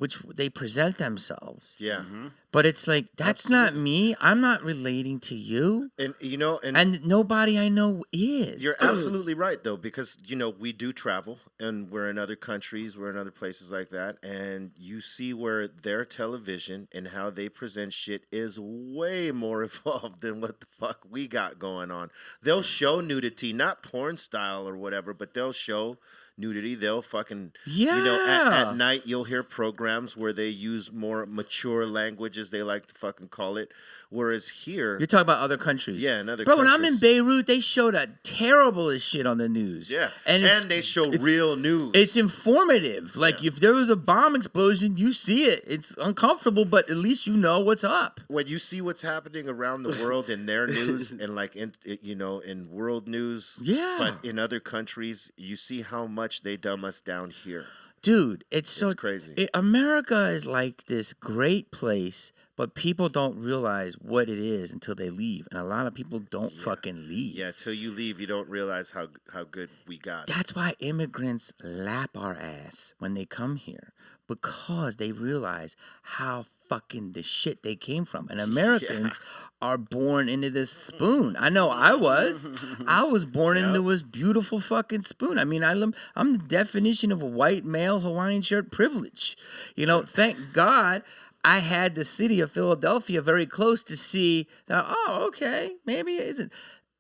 which they present themselves. Yeah. Mm-hmm. But it's like, that's not me. I'm not relating to you. And, and nobody I know is. You're absolutely right, though, because, we do travel and we're in other countries, we're in other places like that. And you see where their television and how they present shit is way more evolved than what the fuck we got going on. They'll show nudity, not porn style or whatever, but they'll show nudity. They'll fucking, at night you'll hear programs where they use more mature language, as they like to fucking call it. Whereas here, you're talking about other countries. Yeah, in other countries. Bro, when I'm in Beirut, they show that terrible shit on the news. Yeah, and they show real news. It's informative. Like, if there was a bomb explosion, you see it. It's uncomfortable, but at least you know what's up. When you see what's happening around the world in their news and, like, in world news, but in other countries, you see how much they dumb us down here. Dude, it's crazy. America is like this great place, but people don't realize what it is until they leave. And a lot of people don't fucking leave. Yeah, till you leave, you don't realize how good we got it. That's why immigrants lap our ass when they come here, because they realize how fucking the shit they came from. And Americans are born into this spoon. I know I was. I was born into this beautiful fucking spoon. I mean, I'm the definition of a white male Hawaiian shirt privilege. Thank God I had the city of Philadelphia very close to see that, okay, maybe it isn't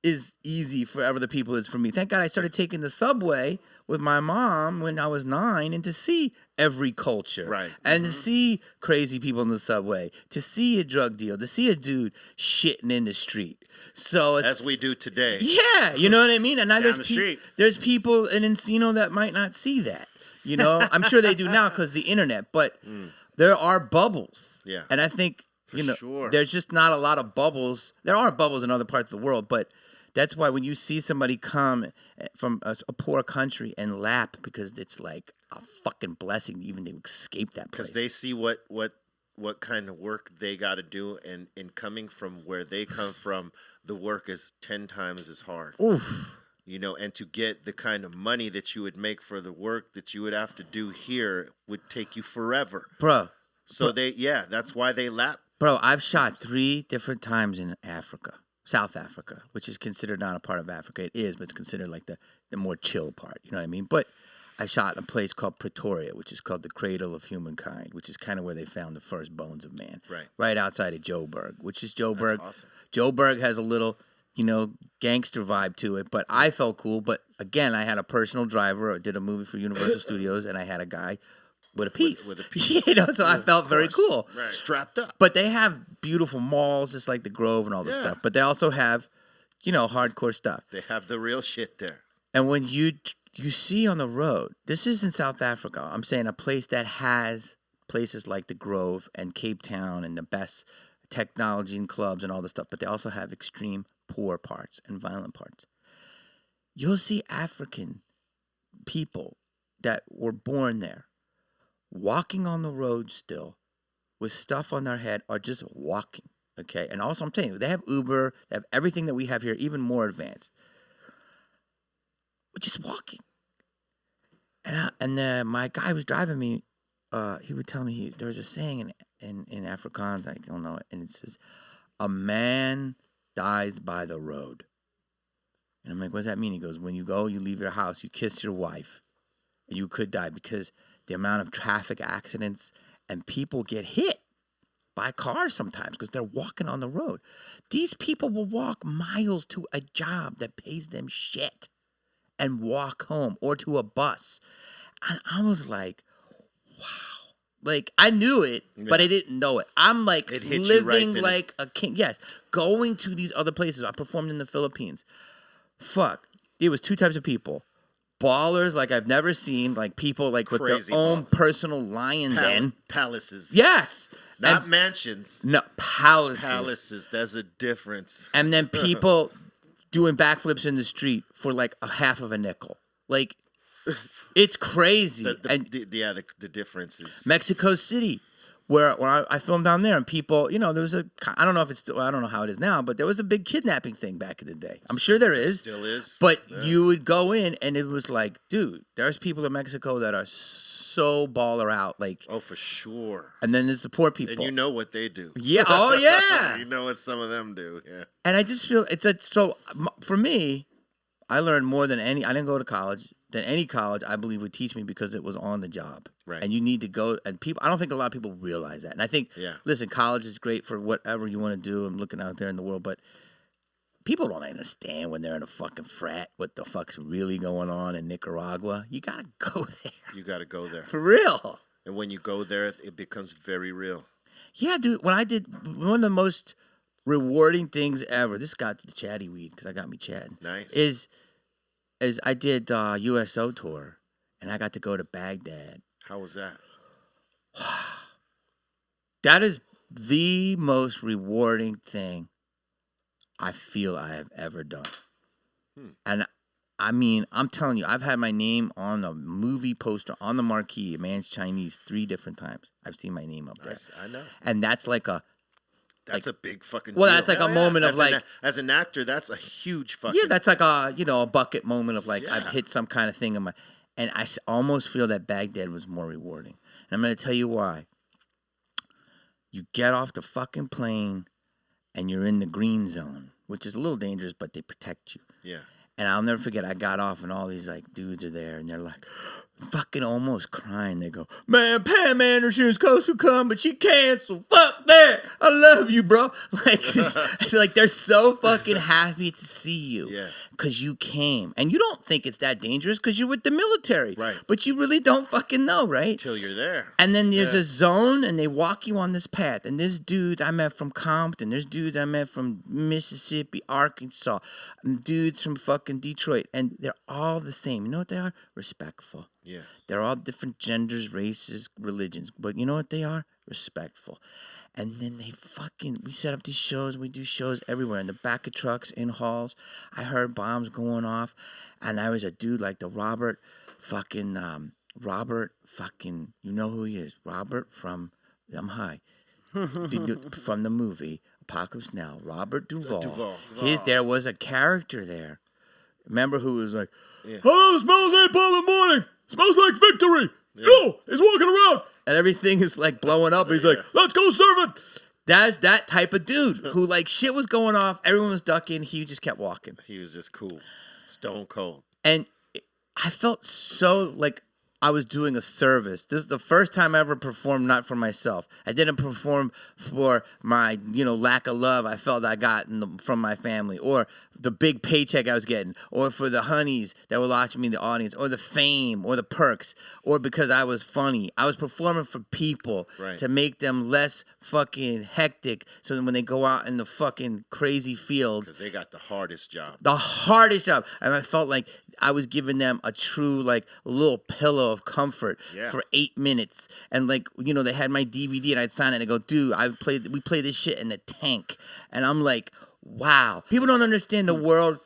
as easy for other people as for me. Thank God I started taking the subway with my mom when I was 9 and to see every culture. Right. And to see crazy people in the subway, to see a drug deal, to see a dude shitting in the street. So it's, as we do today. Yeah, you know what I mean? And now street. There's people in Encino that might not see that. I'm sure they do now because of the internet, but there are bubbles. Yeah. And I think, sure. there's just not a lot of bubbles. There are bubbles in other parts of the world, but that's why when you see somebody come from a poor country and lap, because it's like a fucking blessing even to escape that place. Because they see what kind of work they got to do, and coming from where they come from, the work is 10 times as hard. Oof. And to get the kind of money that you would make for the work that you would have to do here would take you forever. Bro. So that's why they lap. Bro, I've shot 3 different times in Africa. South Africa, which is considered not a part of Africa. It is, but it's considered like the more chill part. You know what I mean? But I shot in a place called Pretoria, which is called the cradle of humankind, which is kind of where they found the first bones of man. Right outside of Joburg, which is Joburg. That's awesome. Joburg has a little, gangster vibe to it, but I felt cool. But again, I had a personal driver. I did a movie for Universal Studios, and I had a guy with a piece. With a piece. So I felt very cool. Right. Strapped up. But they have beautiful malls, just like the Grove and all this stuff. But they also have, hardcore stuff. They have the real shit there. And when you see on the road, this is in South Africa. I'm saying a place that has places like the Grove and Cape Town and the best technology and clubs and all this stuff. But they also have extreme poor parts and violent parts. You'll see African people that were born there walking on the road still with stuff on their head or just walking, okay? And also, I'm telling you, they have Uber, they have everything that we have here, even more advanced. We're just walking. And then my guy was driving me, he would tell me, there was a saying in Afrikaans, I don't know it, and it says, a man dies by the road. And I'm like, what does that mean? He goes, when you go, you leave your house, you kiss your wife, and you could die because the amount of traffic accidents and people get hit by cars sometimes because they're walking on the road. These people will walk miles to a job that pays them shit and walk home or to a bus. And I was like, wow. Like, I knew it, but I didn't know it. I'm like living like a king. Yes, going to these other places. I performed in the Philippines. Fuck. It was two types of people. Ballers like I've never seen, like people like with their own personal lion den. Palaces. Yes. Not mansions. No, palaces. Palaces. There's a difference. And then people doing backflips in the street for like a half of a nickel. Like, it's crazy. The difference is Mexico City, where when I filmed down there, and people, there was I don't know if it's still, I don't know how it is now, but there was a big kidnapping thing back in the day. I'm sure there is. Still is. But you would go in, and it was like, dude, there's people in Mexico that are so baller out, like. Oh, for sure. And then there's the poor people. And you know what they do. Yeah. Oh, yeah. You know what some of them do. Yeah. And I just feel so for me, I learned more than I didn't go to college. Than any college, I believe, would teach me because it was on the job. Right. And you need to go, and people, I don't think a lot of people realize that. And I think, listen, college is great for whatever you want to do and looking out there in the world, but people don't understand when they're in a fucking frat what the fuck's really going on in Nicaragua. You got to go there. You got to go there. For real. And when you go there, it becomes very real. Yeah, dude. When I did one of the most rewarding things ever, this got to the chatty weed because I got me chatting. Nice. Is I did USO tour, and I got to go to Baghdad. How was that? That is the most rewarding thing I feel I have ever done. And I mean, I'm telling you, I've had my name on a movie poster on the marquee, A Man's Chinese, 3 different times. I've seen my name up there. I know. And that's like a... That's a big fucking well, deal. that's like a moment of like... As an actor, that's a huge fucking... Yeah, that's like a, a bucket moment of like, Yeah. I've hit some kind of thing in my... And I almost feel that Baghdad was more rewarding. And I'm going to tell you why. You get off the fucking plane and you're in the green zone, which is a little dangerous, but they protect you. Yeah. And I'll never forget, I got off and all these like dudes are there and they're like fucking almost crying. They go, man, Pam Anderson's supposed to come, but she canceled. Fuck that. I love you, bro. Like, it's like they're so fucking happy to see you. Yeah. Because you came. And you don't think it's that dangerous because you're with the military. Right. But you really don't fucking know, right? Until you're there. And then there's a zone, and they walk you on this path. And there's dudes I met from Compton. There's dudes I met from Mississippi, Arkansas. And dudes from fucking Detroit. And they're all the same. You know what they are? Respectful. Yeah. They're all different genders, races, religions. But you know what they are? Respectful. And then we set up these shows. We do shows everywhere. In the back of trucks, in halls. I heard bombs going off. And I was a dude like the Robert, you know who he is. Robert from, I'm high. From the movie Apocalypse Now. Robert Duvall. There was a character there. Remember who was like, oh, it smells like 8 in the morning. Smells like victory. Yeah. Yo, he's walking around. And everything is like blowing up. He's like, let's go serve it. That's that type of dude who like shit was going off. Everyone was ducking. He just kept walking. He was just cool. Stone cold. And I felt so like I was doing a service. This is the first time I ever performed not for myself. I didn't perform for my, lack of love I felt I got from my family, or the big paycheck I was getting, or for the honeys that were watching me in the audience, or the fame, or the perks, or because I was funny. I was performing for people to make them less fucking hectic, so that when they go out in the fucking crazy fields, because they got the hardest job. And I felt like I was giving them a true, like, little pillow of comfort for 8 minutes. And, like, they had my DVD and I'd sign it and I go, dude, we play this shit in the tank. And I'm like, wow. People don't understand the world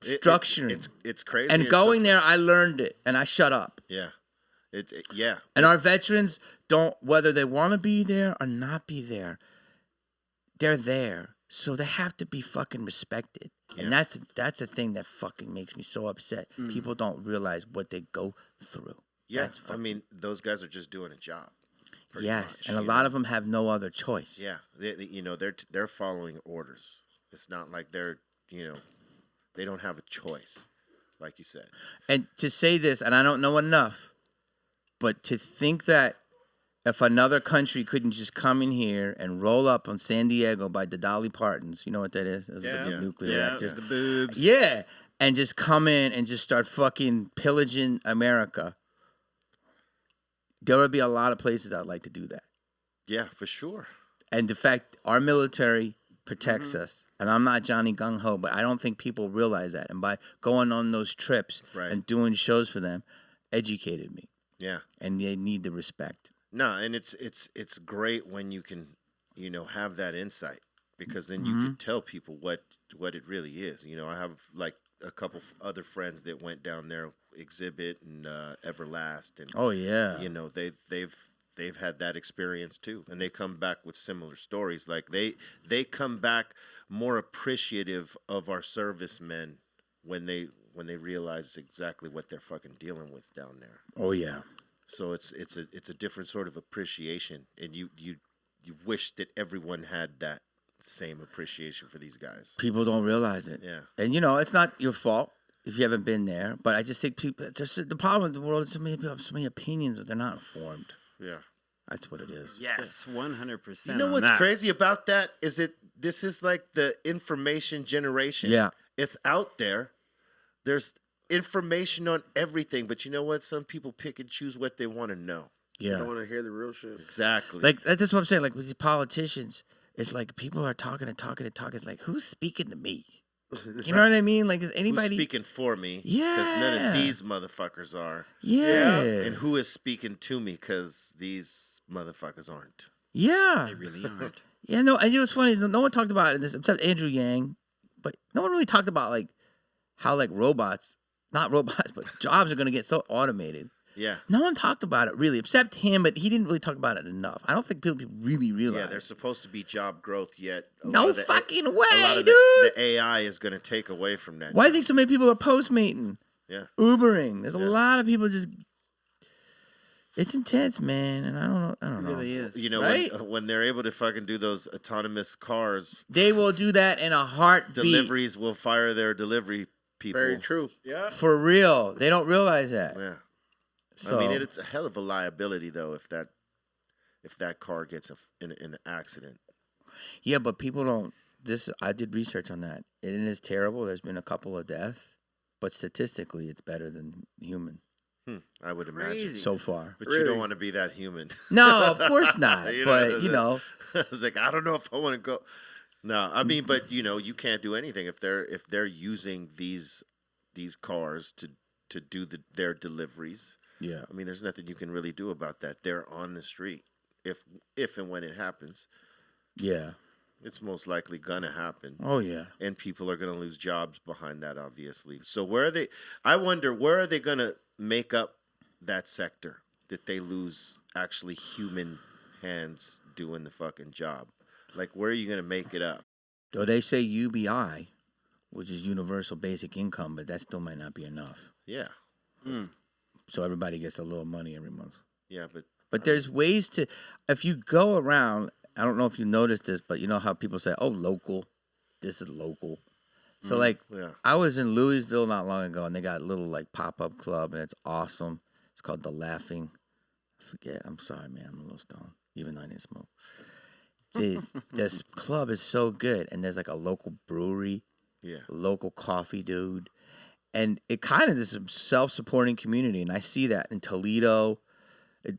structuring. It's crazy. And going there, I learned it and I shut up. Yeah. And our veterans don't, whether they want to be there or not be there, they're there. So they have to be fucking respected. And that's the thing that fucking makes me so upset. People don't realize what they go through. Yeah, I mean, those guys are just doing a job. Yes, much, and a lot of them have no other choice. Yeah, they're following orders. It's not like they don't have a choice, like you said. And to say this, and I don't know enough, but to think that if another country couldn't just come in here and roll up on San Diego by the Dolly Partons, you know what that is? Those are the big nuclear reactors. The boobs. Yeah, and just come in and just start fucking pillaging America. There would be a lot of places I'd like to do that. Yeah, for sure. And the fact our military protects us, and I'm not Johnny Gung Ho, but I don't think people realize that. And by going on those trips and doing shows for them, educated me. Yeah, and they need the respect. No, and it's great when you can, have that insight, because then you can tell people what it really is. I have like a couple other friends that went down there, Exhibit and Everlast, and they've had that experience too, and they come back with similar stories. Like they come back more appreciative of our servicemen when they realize exactly what they're fucking dealing with down there. Oh yeah. So it's a different sort of appreciation, and you wish that everyone had that same appreciation for these guys. People don't realize it. Yeah. And it's not your fault if you haven't been there, but I just think people, just the problem in the world is so many people have so many opinions, but they're not informed. Yeah. That's what it is. Yes, 100%. You know what's crazy about that is this is like the information generation. Yeah. It's out there. There's information on everything, but you know what? Some people pick and choose what they want to know. Yeah. They don't want to hear the real shit. Exactly. Like that's what I'm saying. Like with these politicians, it's like people are talking and talking and talking. It's like, who's speaking to me? You know what I mean? Like, is anybody who's speaking for me? Yeah. Because none of these motherfuckers are. Yeah. And who is speaking to me? Because these motherfuckers aren't. Yeah. They really aren't. Yeah, no, and what's funny is no one talked about it in this, except Andrew Yang, but no one really talked about like how like not robots, but jobs are going to get so automated. Yeah. No one talked about it really, except him, but he didn't really talk about it enough. I don't think people really realize. Yeah, there's supposed to be job growth, yet no fucking way, dude. The AI is going to take away from that. Why do you think so many people are Postmating? Yeah. Ubering. There's a lot of people just. It's intense, man, and I don't know. It really is. Right? When they're able to fucking do those autonomous cars, they will do that in a heartbeat. Deliveries will fire their delivery people. Very true. Yeah. For real. They don't realize that. Yeah. So, I mean, it's a hell of a liability though if that car gets in an accident. Yeah, but people don't. I did research on that. It is terrible. There's been a couple of deaths, but statistically, it's better than human. I would imagine so far. But you don't want to be that human. No, of course not. But I was like, I don't know if I want to go. No, I mean, but you can't do anything if they're using these cars to do their deliveries. Yeah. I mean, there's nothing you can really do about that. They're on the street. If and when it happens. Yeah. It's most likely gonna happen. Oh yeah. And people are gonna lose jobs behind that, obviously. So I wonder where are they gonna make up that sector that they lose actually human hands doing the fucking job? Like, where are you gonna make it up? Though they say UBI, which is universal basic income, but that still might not be enough. Yeah. So everybody gets a little money every month. Yeah, but there's ways to, if you go around, I don't know if you noticed this, but you know how people say, oh, local, this is local. So I was in Louisville not long ago, and they got a little like pop-up club, and it's awesome. It's called The Laughing. I forget. I'm sorry, man. I'm a little stoned, even though I didn't smoke. This club is so good, and there's like a local brewery, a local coffee dude, and it kind of is a self-supporting community, and I see that in Toledo.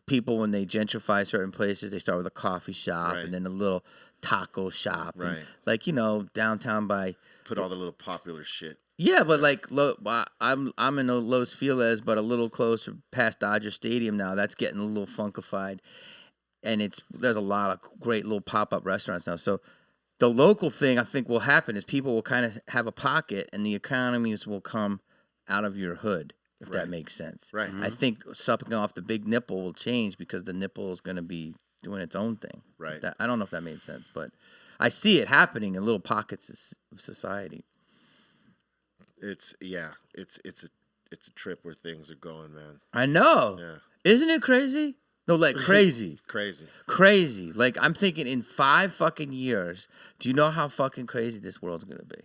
People, when they gentrify certain places, they start with a coffee shop and then a little taco shop, and, like, you know, downtown by put all the little popular shit. Yeah, but like I'm in Los Feliz, but a little closer past Dodger Stadium now. That's getting a little funkified. And there's a lot of great little pop-up restaurants now. So the local thing I think will happen is people will kind of have a pocket and the economies will come out of your hood, if that makes sense. Right. I think sucking off the big nipple will change because the nipple is going to be doing its own thing. Right. I don't know if that made sense, but I see it happening in little pockets of society. It's a trip where things are going, man. I know. Yeah. Isn't it crazy? No, like crazy. Crazy. Like, I'm thinking in 5 fucking years, do you know how fucking crazy this world's gonna be?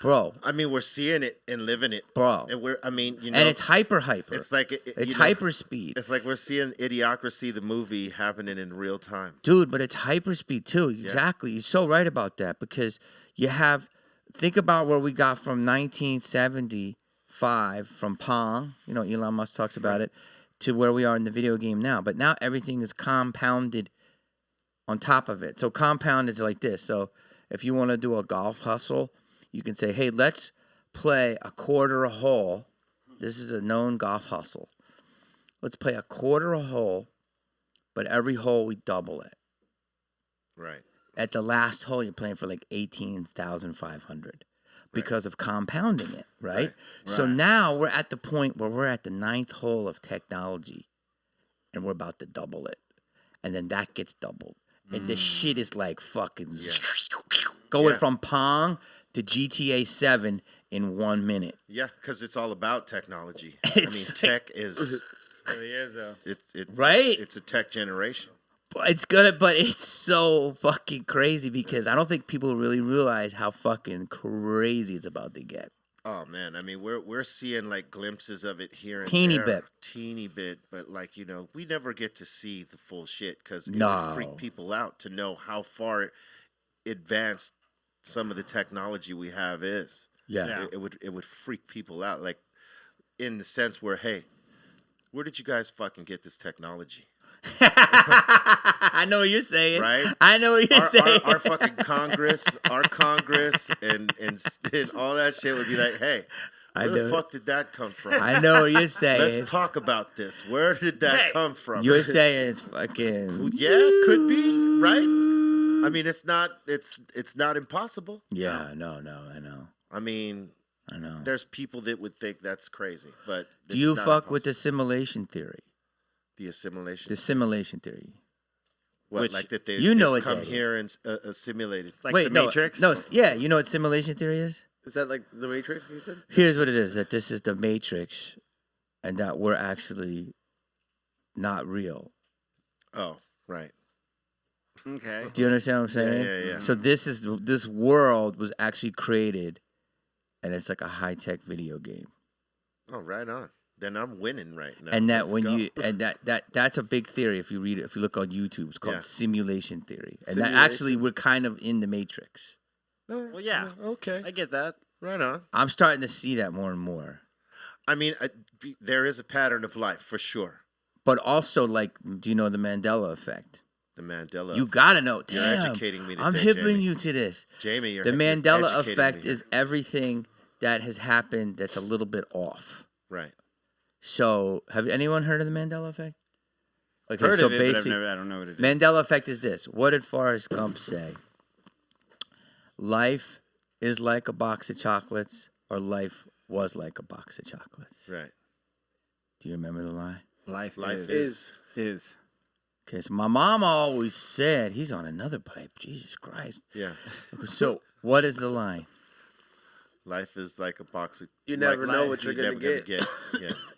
Bro. I mean, we're seeing it and living it. Bro. And and it's hyper. It's like it's hyper speed. It's like we're seeing Idiocracy, the movie, happening in real time. Dude, but it's hyper speed too. Exactly. You're so right about that because think about where we got from 1975 from Pong, you know, Elon Musk talks about it, to where we are in the video game now. But now everything is compounded on top of it. So compound is like this. So if you want to do a golf hustle, you can say, hey, let's play a quarter a hole. This is a known golf hustle. Let's play a quarter a hole, but every hole we double it. Right. At the last hole, you're playing for like 18,500 because of compounding it, right? So now we're at the point where we're at the 9th hole of technology, and we're about to double it, and then that gets doubled, and this shit is like fucking going from Pong to GTA 7 in 1 minute. Yeah, because it's all about technology. Tech is. Right? It's a tech generation. But it's so fucking crazy because I don't think people really realize how fucking crazy it's about to get. Oh man, I mean we're seeing like glimpses of it here and teeny bit, but like, you know, we never get to see the full shit because it would freak people out to know how far advanced some of the technology we have is. Yeah. It would freak people out, like in the sense where, hey, where did you guys fucking get this technology? I know what you're saying. Right? I know what you're saying. Our fucking Congress, and all that shit would be like, hey, where the fuck did that come from? I know what you're saying. Let's talk about this. Where did that come from? You're saying it's fucking... Yeah, could be, right? I mean, it's not impossible. Yeah, no, I know. I mean, I know. There's people that would think that's crazy, but do you fuck with the simulation theory? The assimilation. The simulation theory. What, like that they come here and assimilated? Like the Matrix? No, yeah. You know what simulation theory is? Is that like the Matrix, you said? Here's what it is, that this is the Matrix and that we're actually not real. Right. Okay. Do you understand what I'm saying? Yeah. So this world was actually created and it's like a high-tech video game. Oh, right on. Then I'm winning right now. And that that's a big theory if you read it, if you look on YouTube, it's called simulation theory. And that actually we're kind of in the Matrix. Well, yeah. Okay. I get that. Right on. I'm starting to see that more and more. I mean, there is a pattern of life for sure. But also, like, do you know the Mandela effect? The Mandela. You gotta know. You're educating me today, I'm hipping Jamie. you to this. Jamie, the Mandela educating effect me. is everything that has happened that's a little bit off. Right. So, have anyone heard of the Mandela effect? Okay, Heard so of it, but I don't know what it is. Mandela effect is this. What did Forrest Gump say? Life is like a box of chocolates, or life was like a box of chocolates. Right. Do you remember the line? Life is. Okay, so my mom always said, he's on another pipe. Jesus Christ. Yeah. So, what is the line? Life is like a box of... You never know what you're going to get. Yeah.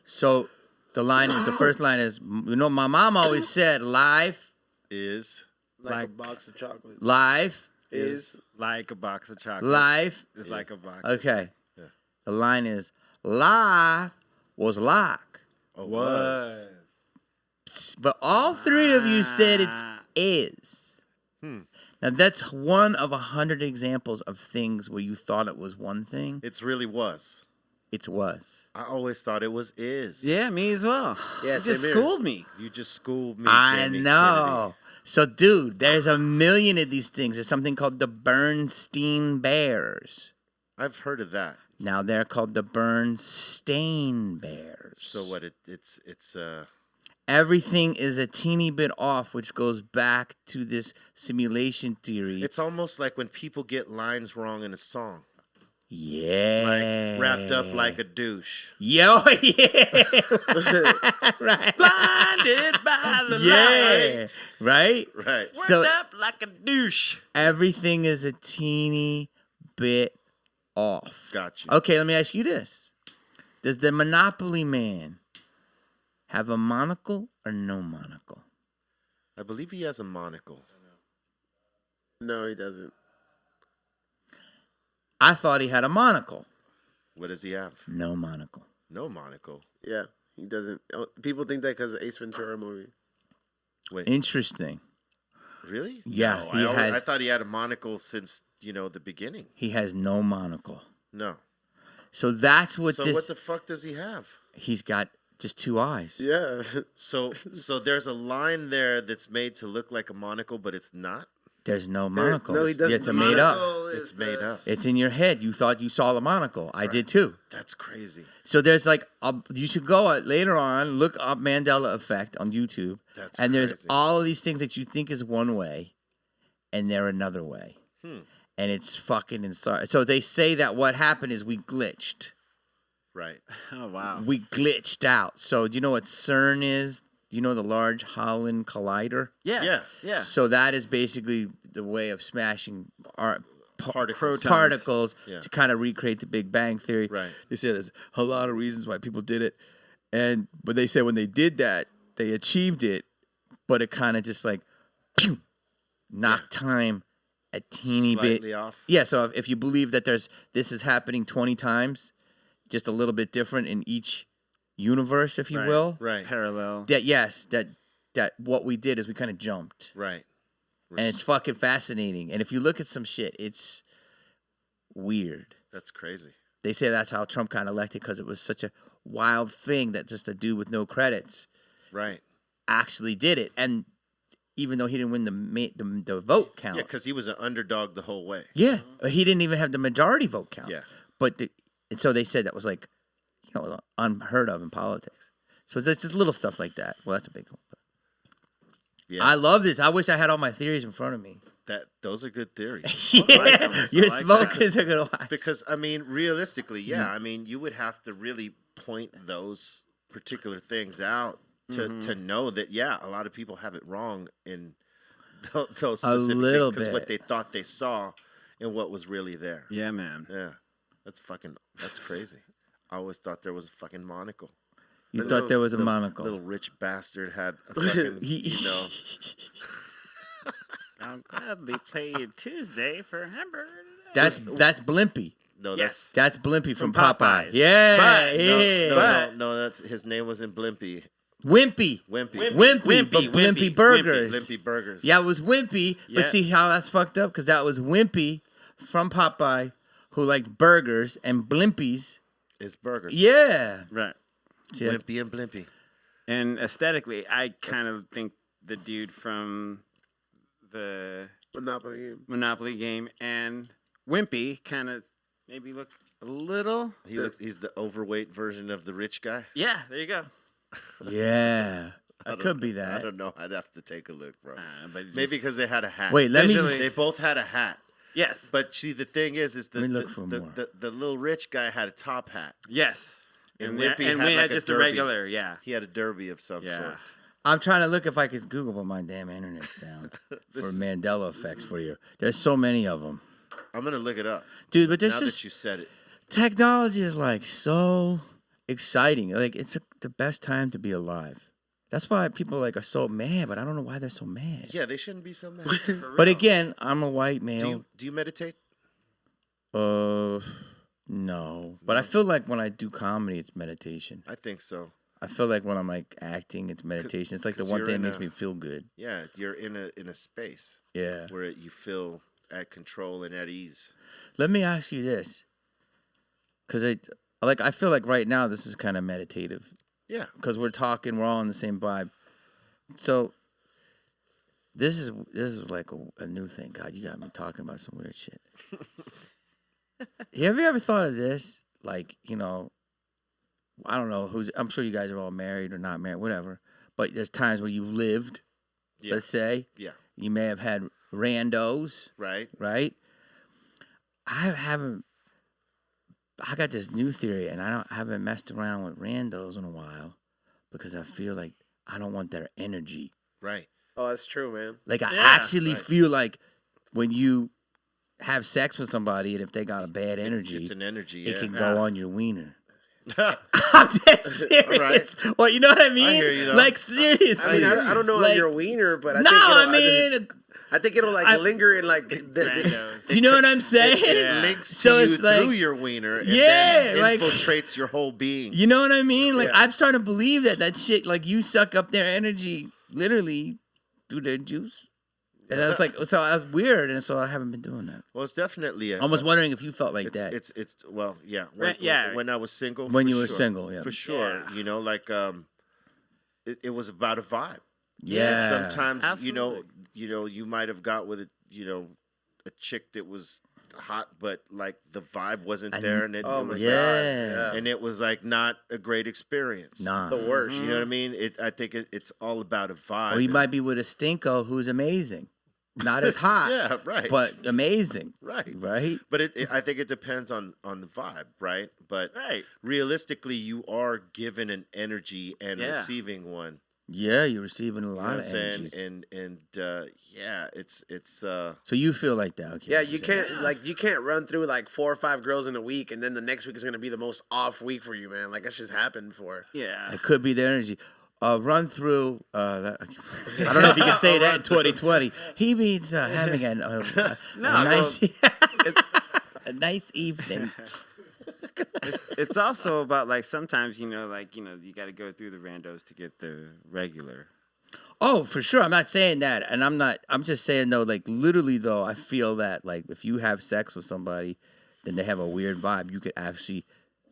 So, the first line is, you know, my mom always said, life is... Like a box of chocolates. Life is... Like a box of chocolates. Life is like a box. Okay. Yeah. The line is, life was like Oh, was. But all three of you said it's is. Now that's one of 100 examples of things where you thought it was one thing. It's really was. It was. I always thought it was is. Yeah, me as well. Yeah, you just same here. schooled me. You just schooled me. I Jamie know. So, dude, there's a million of these things. There's something called the Bernstein Bears. Kennedy. I've heard of that. Now they're called the Bernstein Bears. So what? It's Everything is a teeny bit off, which goes back to this simulation theory. It's almost like when people get lines wrong in a song. Yeah. Like wrapped up like a douche. Yo, yeah. Right. Blinded by the Yeah. light. Right? Right. So Worked up like a douche. everything is a teeny bit off. Gotcha. Okay, let me ask you this. Does the Monopoly man have a monocle or no monocle? I believe he has a monocle. No, he doesn't. I thought he had a monocle. What does he have? No monocle. No monocle. Yeah, he doesn't. People think that because of Ace Ventura movie. Wait, Interesting. really? Yeah, No, he has- I thought he had a monocle since the beginning. He has no monocle. No. So that's what So this. what the fuck does he have? He's got just two eyes. Yeah. So there's a line there that's made to look like a monocle, but it's not. There's no monocle. No, he doesn't. It's made up. It's made up. It's in your head. You thought you saw the monocle. I did too. That's crazy. So there's like, you should go later on, look up Mandela effect on YouTube. That's and there's crazy. all of these things that you think is one way, and they're another way. And it's fucking insane. So they say that what happened is we glitched. Right. Oh, wow. We glitched out. So do you know what CERN is? Do you know the Large Hadron Collider? Yeah. So that is basically the way of smashing our Particles. particles Yeah. to kind of recreate the Big Bang Theory. Right. They say there's a lot of reasons why people did it, but they say when they did that, they achieved it, but it kind of just like knocked time a teeny Slightly bit off. Yeah. So if you believe that this is happening 20 times, just a little bit different in each universe, if you Right. will. Right. Parallel. That what we did is we kind of jumped. Right. And it's fucking fascinating. And if you look at some shit, it's weird. That's crazy. They say that's how Trump got elected because it was such a wild thing that just a dude with no credits Right. actually did it. And even though he didn't win the vote count. Yeah, because he was an underdog the whole way. Yeah, he didn't even have the majority vote count. Yeah. But and so they said that was like, unheard of in politics. So it's just little stuff like that. Well, that's a big one. Yeah. I love this. I wish I had all my theories in front of me. Those are good theories. Yeah, your I like smokers are gonna watch. Because I mean, realistically, yeah, I mean, you would have to really point those particular things out to know that, yeah, a lot of people have it wrong in those specific little things because what bit. they thought they saw and what was really there. Yeah, man. Yeah, that's crazy. I always thought there was a fucking monocle. You thought there was a monocle. Little rich bastard had a fucking, I'll gladly play you Tuesday for hamburger. That's Blimpy. No, Yes. That's Blimpy from From Popeye. Popeyes. Yeah, But- yeah. no, that's his name wasn't Blimpy. Wimpy. Wimpy. Wimpy, but Blimpy Burgers. Blimpy Burgers. Yeah, it was Wimpy, but Yeah. see how that's fucked up? Because that was Wimpy from Popeye who liked burgers and Blimpies. It's burgers. Yeah. Right. See, Wimpy and Blimpy. And aesthetically, I kind of think the dude from the Monopoly game. Monopoly game and Wimpy kind of maybe look a little. He's the overweight version of the rich guy. Yeah, there you go. yeah. That could be I that. don't know. I'd have to take a look, bro. But Maybe because they had a hat. Wait, let me Visually- just. They both had a hat. Yes. But see, the thing is Let me look for more. the little rich guy had a top hat. Yes. And we Wimpy had we like had a just a derby. regular, yeah. He had a derby of some Yeah. sort. I'm trying to look if I could Google, but my damn internet's down for Mandela effects for you. There's so many of them. I'm gonna look it up. Dude, but there's Now just that you said it. technology is like so exciting. Like it's the best time to be alive. That's why people like are so mad, but I don't know why they're so mad. Yeah, they shouldn't be so mad. But again, I'm a white male. do you meditate? No. But I feel like when I do comedy, it's meditation. I think so. I feel like when I'm like acting, it's meditation. It's like the one thing that makes me feel good. Yeah, you're in a space. Yeah. Where you feel at control and at ease. Let me ask you this, because I feel like right now this is kind of meditative. Yeah. Because we're talking, we're all in the same vibe. So this is like a new thing. God, you got me talking about some weird shit. Have you ever thought of this? Like, I don't know I'm sure you guys are all married or not married, whatever. But there's times where you've lived, let's say. Yeah. You may have had randos. Right. Right? I got this new theory, and I haven't messed around with randos in a while because I feel like I don't want their energy. Right. Oh, that's true, man. Like, I actually feel like when you have sex with somebody and if they got a bad energy, it's an energy. it can go on your wiener. I'm dead serious. Right. Well, you know what I mean? I hear you, though. Like, seriously. I mean, I don't know like, on your wiener, but I think it'll like linger in like. Do you know what I'm saying? It links so to it's you like, through your wiener and yeah, then like, infiltrates your whole being. You know what I mean? Like, Yeah. I'm starting to believe that shit, like, you suck up their energy literally through their juice. And I was like, so I was weird, and so I haven't been doing that. Well, it's definitely I was wondering if you felt like that. It's well, yeah. When I was single. When for you were sure. single, yeah. For sure. Yeah. Like it was about a vibe. Yeah. And sometimes, Absolutely. you might have got with it, a chick that was hot, but like the vibe wasn't there, and it was and it was like not a great experience. Nah. The worst. You know what I mean? I think it's all about a vibe. Or you might be with a stinko who's amazing. Not as hot. Yeah, right. But amazing. Right. Right? But I think it depends on the vibe, right? But realistically, you are given an energy and receiving one. Yeah, you're receiving a You know lot what of I'm saying? energies. It's So you feel like that, okay? Yeah, you can't run through like 4 or 5 girls in a week, and then the next week is gonna be the most off week for you, man. Like that's just happened before. Yeah. It could be the energy. Run through. I don't know if you can say that in 2020. He means having a nice, a nice evening. It's also about like sometimes you got to go through the randos to get the regular. Oh, for sure. I'm not saying that, and I'm just saying though, like literally though, I feel that like if you have sex with somebody, then they have a weird vibe. You could actually.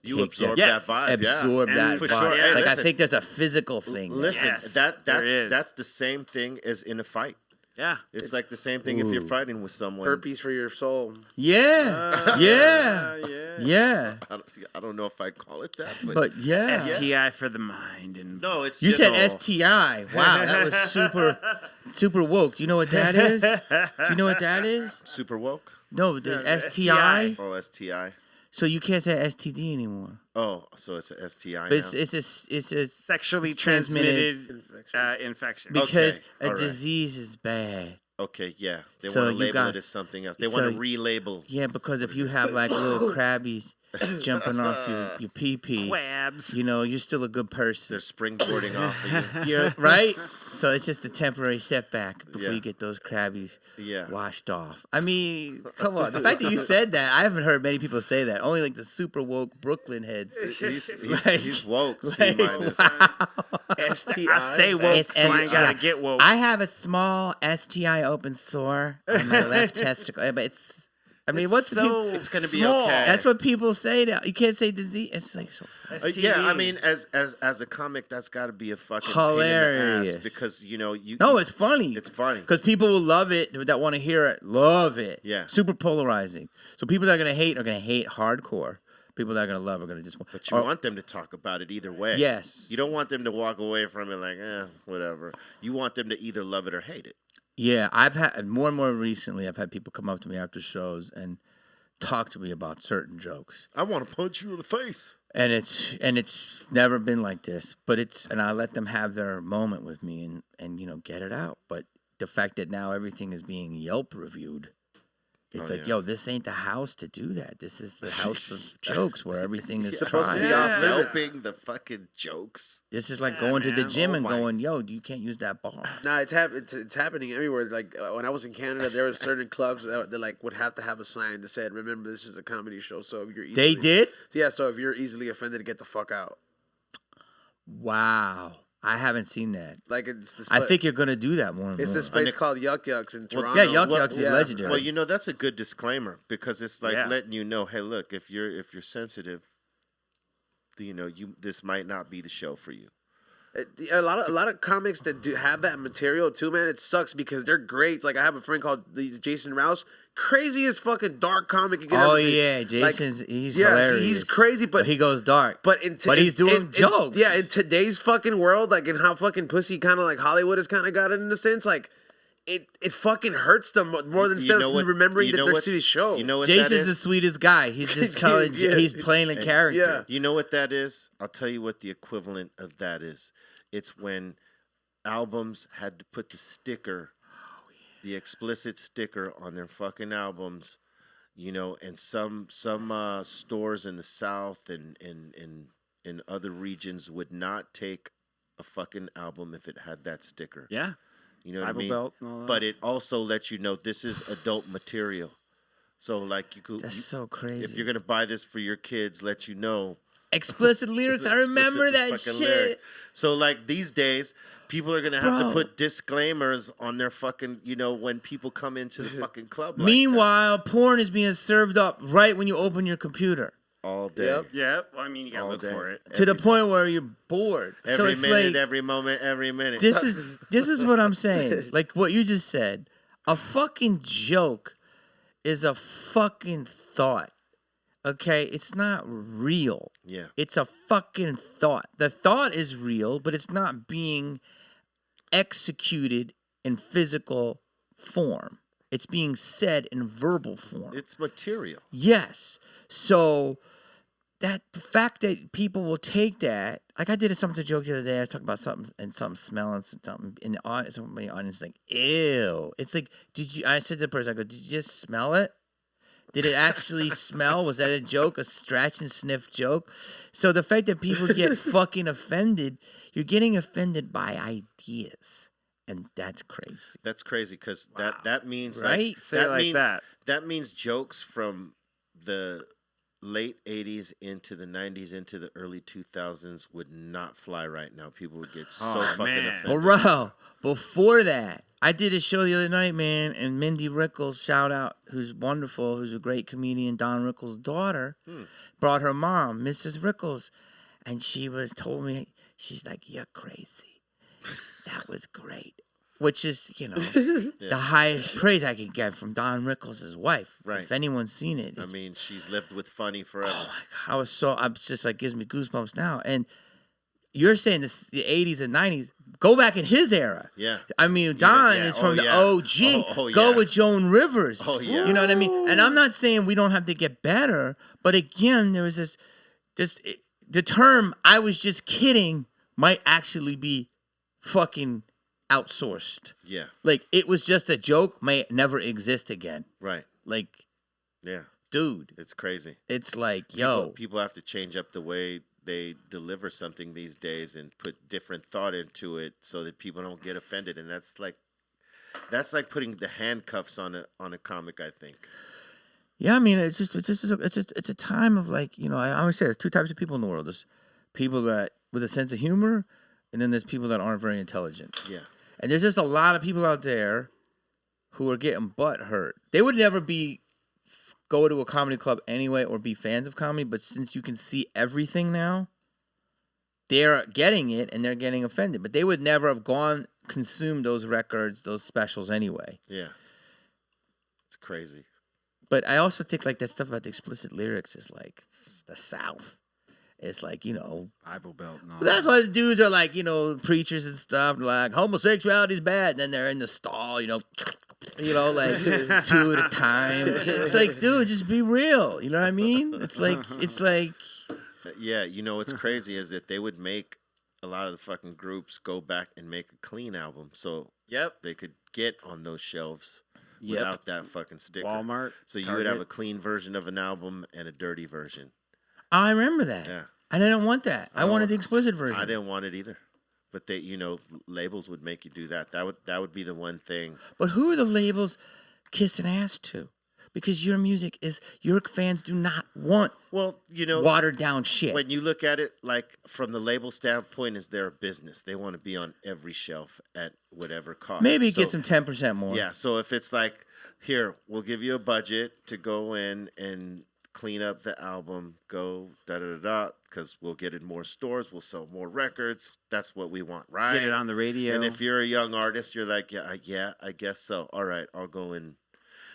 You absorb that vibe. Absorb that for vibe. sure. Hey, like listen, I think there's a physical thing. Listen, Yes, that's the same thing as in a fight. Yeah. It's like the same thing if you're fighting with someone. Herpes for your soul. Yeah. Yeah. I don't know if I call it that, But yeah. STI for the mind and no, it's You just said STI. Wow, that was super woke. Do you know what that is? Do you know what that is? super woke. No, the STI. Oh, STI. So you can't say STD anymore. Oh, so it's a STI But now. it's a sexually transmitted infection. because Okay, a all right. disease is bad. Okay, yeah. They So want to you label got- it as something else. They so- want to relabel. Yeah, because if you have like little crabbies jumping off your pee-pee, Quabs. you're still a good person. They're springboarding off of you. You're right. So it's just a temporary setback before Yeah. you get those crabbies Yeah. washed off. I mean, come on. The fact that you said that, I haven't heard many people say that. Only like the super woke Brooklyn heads. He's woke. C minus. STI. I stay woke, It's so I ain't STI. gotta get woke. I have a small STI open sore on my left testicle, but it's. I mean, what's people? It's gonna be small. okay. That's what people say now. You can't say disease. It's like so. Yeah, I mean, as a comic, that's got to be a fucking Hilarious. pain in the ass because you. No, it's funny. It's funny. Because people will love it that want to hear it. Love it. Yeah. Super polarizing. So people that are gonna hate hardcore. People that are gonna love are gonna just. But you want them to talk about it either way. Yes. You don't want them to walk away from it like, whatever. You want them to either love it or hate it. Yeah, I've had more and more recently. I've had people come up to me after shows and talk to me about certain jokes. I want to punch you in the face. And it's never been like this, but and I let them have their moment with me and get it out. But the fact that now everything is being Yelp reviewed, it's yo, this ain't the house to do that. This is the house of jokes where everything is supposed to be tried. off limits. Helping the fucking jokes. This is like going to the man. gym Oh and my. going, yo, you can't use that bar. Nah, it's happening everywhere. Like when I was in Canada, there were certain clubs that like would have to have a sign that said, "Remember, this is a comedy show." So if you're They did? Yeah. So if you're easily offended, get the fuck out. Wow. I haven't seen that. Like it's this. I think you're gonna do that more and it's more. this place called Yuck Yucks in Toronto. Yeah, Yuck Yucks is legendary. Well, you know, that's a good disclaimer because it's like letting you know, hey, look, if you're sensitive, you know, this might not be the show for you. A lot of comics that do have that material too, man. It sucks because they're great. Like I have a friend called Jason Rouse, craziest fucking dark comic you can ever see. Yeah, Jason's he's hilarious. He's crazy, but he goes dark. But he's doing jokes. In today's fucking world, like in how fucking pussy kind of like Hollywood has kind of got it in a sense, like. It fucking hurts them more than instead of remembering that they're seeing show. You know what Jason's the sweetest guy. He's just telling. He's playing a character. Yeah. You know what that is? I'll tell you what the equivalent of that is. It's when albums had to put the sticker, the explicit sticker on their fucking albums, you know, and some stores in the South and in other regions would not take a fucking album if it had that sticker. Yeah. You know what Bible I mean? Belt and all that. But it also lets you know this is adult material. So like you could so crazy. If you're gonna buy this for your kids, let you know. Explicit lyrics. I remember that shit. Lyrics. So like these days, people are gonna have to put disclaimers on their fucking, you know, when people come into the fucking club. Meanwhile, porn is being served up right when you open your computer. All day. Yep. Well, I mean, you gotta look for it. To the point where you're bored. Every so it's minute, like, every moment, every minute. This is what I'm saying. Like what you just said. A fucking joke is a fucking thought. Okay? It's not real. Yeah. It's a fucking thought. The thought is real, but it's not being executed in physical form. It's being said in verbal form. It's material. Yes. So that the fact that people will take that, like I did something joke the other day. I was talking about something and something smelling something in the audience. Somebody in the audience like, ew. It's like, I said to the person, I go, did you just smell it? Did it actually smell? Was that a joke? A scratch and sniff joke? So the fact that people get fucking offended, you're getting offended by ideas. And that's crazy. That's crazy because that means right? That means jokes from the late 80s into the 90s into the early 2000s would not fly right now. People would get so fucking offended. Bro, before that, I did a show the other night, man, and Mindy Rickles, shout out, who's wonderful, who's a great comedian, Don Rickles' daughter, brought her mom, Mrs. Rickles, and she told me, she's like, you're crazy. That was great. Which is, you know, the highest praise I could get from Don Rickles' wife. Right. If anyone's seen it. I mean, she's lived with funny forever. Oh, my God. I'm just like, gives me goosebumps now. And you're saying this, the 80s and 90s, go back in his era. Yeah. I mean, Don is from the OG. Go with Joan Rivers. Oh, yeah. You know what I mean? And I'm not saying we don't have to get better, but again, there was the term, I was just kidding, might actually be fucking outsourced. Yeah. Like, it was just a joke, may never exist again. Right. Like, yeah. Dude. It's crazy. It's like, People have to change up the way they deliver something these days and put different thought into it so that people don't get offended. And that's like putting the handcuffs on a comic, I think. Yeah, I mean, it's a time of, like, you know, I always say there's two types of people in the world. There's people that with a sense of humor, and then there's people that aren't very intelligent. Yeah. And there's just a lot of people out there who are getting butt hurt. They would never go to a comedy club anyway or be fans of comedy, but since you can see everything now, they're getting it and they're getting offended. But they would never have consumed those records, those specials anyway. Yeah. It's crazy. But I also think, like, that stuff about the explicit lyrics is like the South. It's like, you know, Bible Belt. And all that's why the dudes are like, you know, preachers and stuff. Like, homosexuality is bad. And then they're in the stall, you know, like two at a time. It's like, dude, just be real. You know what I mean? It's like. Yeah, you know what's crazy is that they would make a lot of the fucking groups go back and make a clean album so they could get on those shelves without that fucking sticker. Walmart. So you would have a clean version of an album and a dirty version. I remember that. Yeah. I didn't want that. I wanted the explicit version. I didn't want it either. But they, you know, labels would make you do that. That would be the one thing. But who are the labels kissing ass to? because your music is your fans do not want Well, watered down shit. when you look at it like from the label standpoint, is their business. They want to be on every shelf at whatever cost. Maybe So- get some 10% more. Yeah, so if it's like, here, we'll give you a budget to go in and clean up the album, go da-da-da-da, because we'll get in more stores, we'll sell more records. That's what we want, right? Get it on the radio. And if you're a young artist, you're like, yeah, I guess so. All right, I'll go in.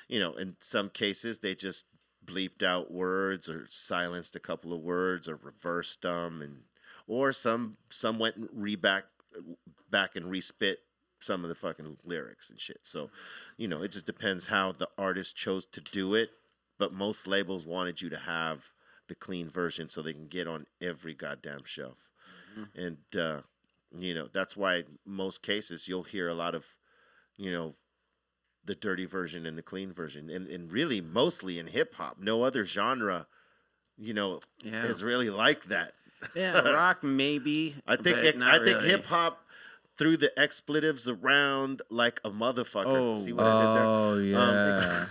In some cases, they just bleeped out words or silenced a couple of words or reversed them, or some went and back and respit some of the fucking lyrics and shit. So, it just depends how the artist chose to do it. But most labels wanted you to have the clean version so they can get on every goddamn shelf. And, that's why most cases you'll hear a lot of, the dirty version and the clean version. And really mostly in hip hop. No other genre, is really like that. Yeah, rock maybe. I think really. hip hop threw the expletives around like a motherfucker. Oh. See what I did there? Oh, yeah.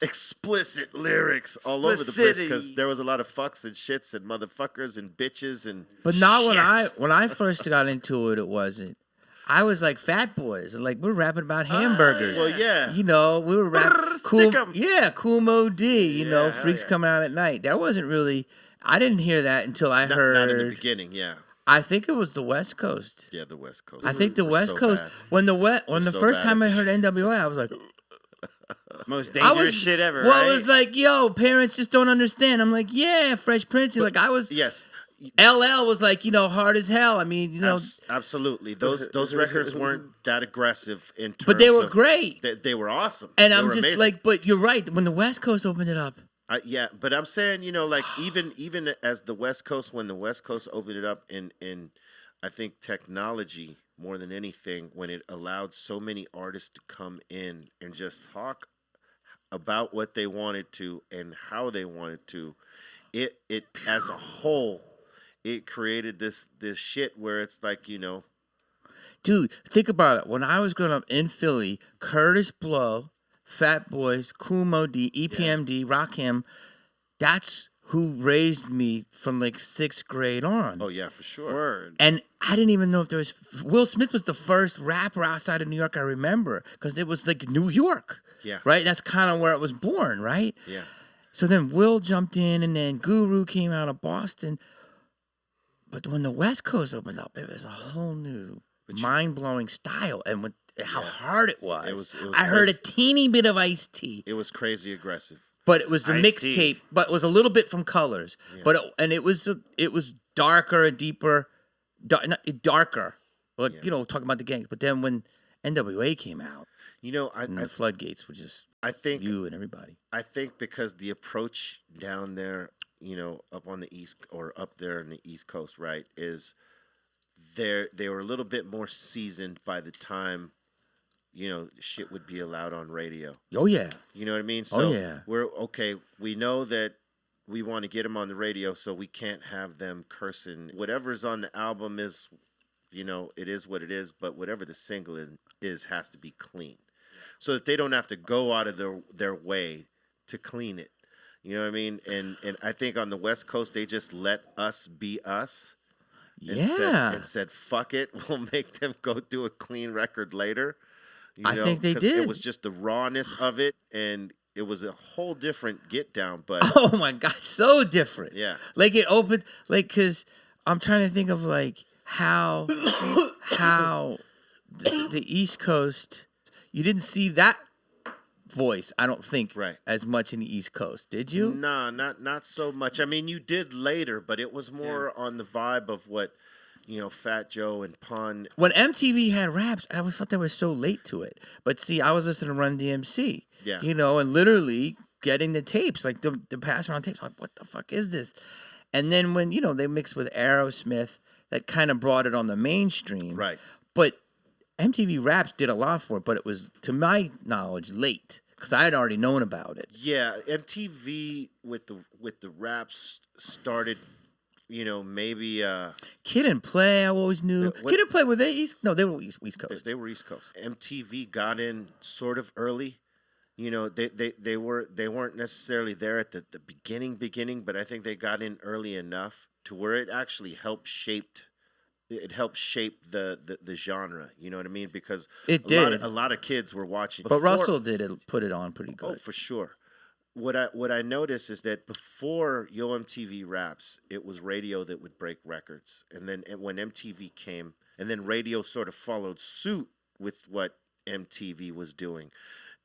Explicit lyrics all over the place because Explicitity. there was a lot of fucks and shits and motherfuckers and bitches and. But not shit. when I first got into it, it wasn't. I was like Fat Boys, like we're rapping about hamburgers. Well, yeah. We were rapping Stick 'em. Cool Mo D. hell Freaks yeah. coming out at night. That wasn't really. I didn't hear that until I heard. Not in the beginning, yeah. I think it was the West Coast. Yeah, the West Coast. I think the We're West so Coast bad. when the so first bad time at I heard NWA, I was like, Most I dangerous was shit ever, Well, right? it was like, yo, parents just don't understand. I'm like, yeah, Fresh Prince. Like I was. Yes, LL was like, hard as hell. I mean, absolutely. Those records weren't that aggressive in terms. but they were of- great. They were awesome. And They I'm were just amazing. like, but you're right. When the West Coast opened it up, Yeah, but I'm saying, like even as the West Coast, when the West Coast opened it up in I think technology more than anything, when it allowed so many artists to come in and just talk about what they wanted to and how they wanted to, it as a whole, it created this shit where it's like, dude, think about it. When I was growing up in Philly, Curtis Blow, Fat Boys, Kool Moe D, EPMD, Rakim, that's who raised me from like 6th grade on. oh yeah, for sure. Word. And I didn't even know if there was. Will Smith was the first rapper outside of New York I remember because it was like New York. Yeah. Right? That's kind of where it was born, right? Yeah. So then Will jumped in and then Guru came out of Boston. But when the West Coast opened up, it was a whole new, mind-blowing style and how hard it was. It was I heard a crazy. teeny bit of Ice-T. It was crazy aggressive. But it was the Ice-T. mixtape, but it was a little bit from Colors. Yeah. But it was darker and deeper, darker. Like talking about the gangs. But then when NWA came out, and the floodgates were just I think you and everybody. I think because the approach down there, up on the east or up there in the East Coast, right, is they were a little bit more seasoned by the time, shit would be allowed on radio. Oh yeah, You know what I mean? So yeah. we're okay. We know that we want to get them on the radio, so we can't have them cursing. Whatever's on the album is, it is what it is. But whatever the single is has to be clean, so that they don't have to go out of their way to clean it. You know what I mean? And I think on the West Coast they just let us be us. And said, fuck it, we'll make them go do a clean record later. I think they 'cause did. It was just the rawness of it, and it was a whole different get down. But Oh my God, so different. Yeah. Like it opened, like, cause I'm trying to think of like how the East Coast, you didn't see that voice, I don't think, Right. as much in the East Coast, did you? nah, not so much. I mean, you did later, but it was more on the vibe of what, Fat Joe and Pun. When MTV had Raps, I always thought they were so late to it. But see, I was listening to Run DMC, Yeah. and literally getting the tapes, like the pass around tapes. I'm like, what the fuck is this? And then when, they mixed with Aerosmith, that kind of brought it on the mainstream. Right. But MTV Raps did a lot for it, but it was, to my knowledge, late because I had already known about it. Yeah, MTV with the raps started, maybe Kid and Play, I always knew. what- Kid and Play, were they East? No, they were East Coast. they were East Coast. MTV got in sort of early, you know, they weren't necessarily there at the beginning, but I think they got in early enough to where it actually helped shape the genre. You know what I mean? Because a lot of kids were watching. But Russell put it on pretty good. Oh, for sure. What I noticed is that before Yo MTV Raps, it was radio that would break records, and then when MTV came, and then radio sort of followed suit with what MTV was doing,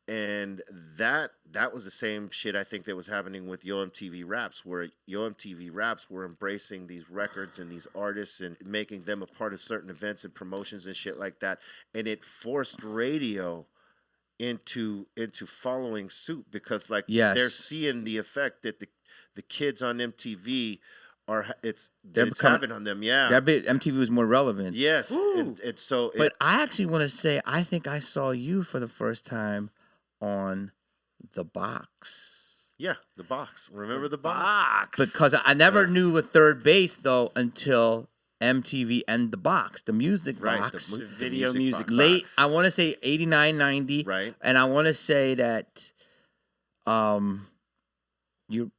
and that was the same shit I think that was happening with Yo MTV Raps, where Yo MTV Raps were embracing these records and these artists and making them a part of certain events and promotions and shit like that, and it forced radio into following suit, because they're seeing the effect that the kids on MTV it's having on them. Yeah, MTV was more relevant. Yes, But I actually want to say, I think I saw you for the first time on The Box. Yeah, The Box. Remember The Box? Because I never knew a third base though until MTV and The Box, the music box. The video music box. Late, I want to say 89, 90. Right. And I want to say that you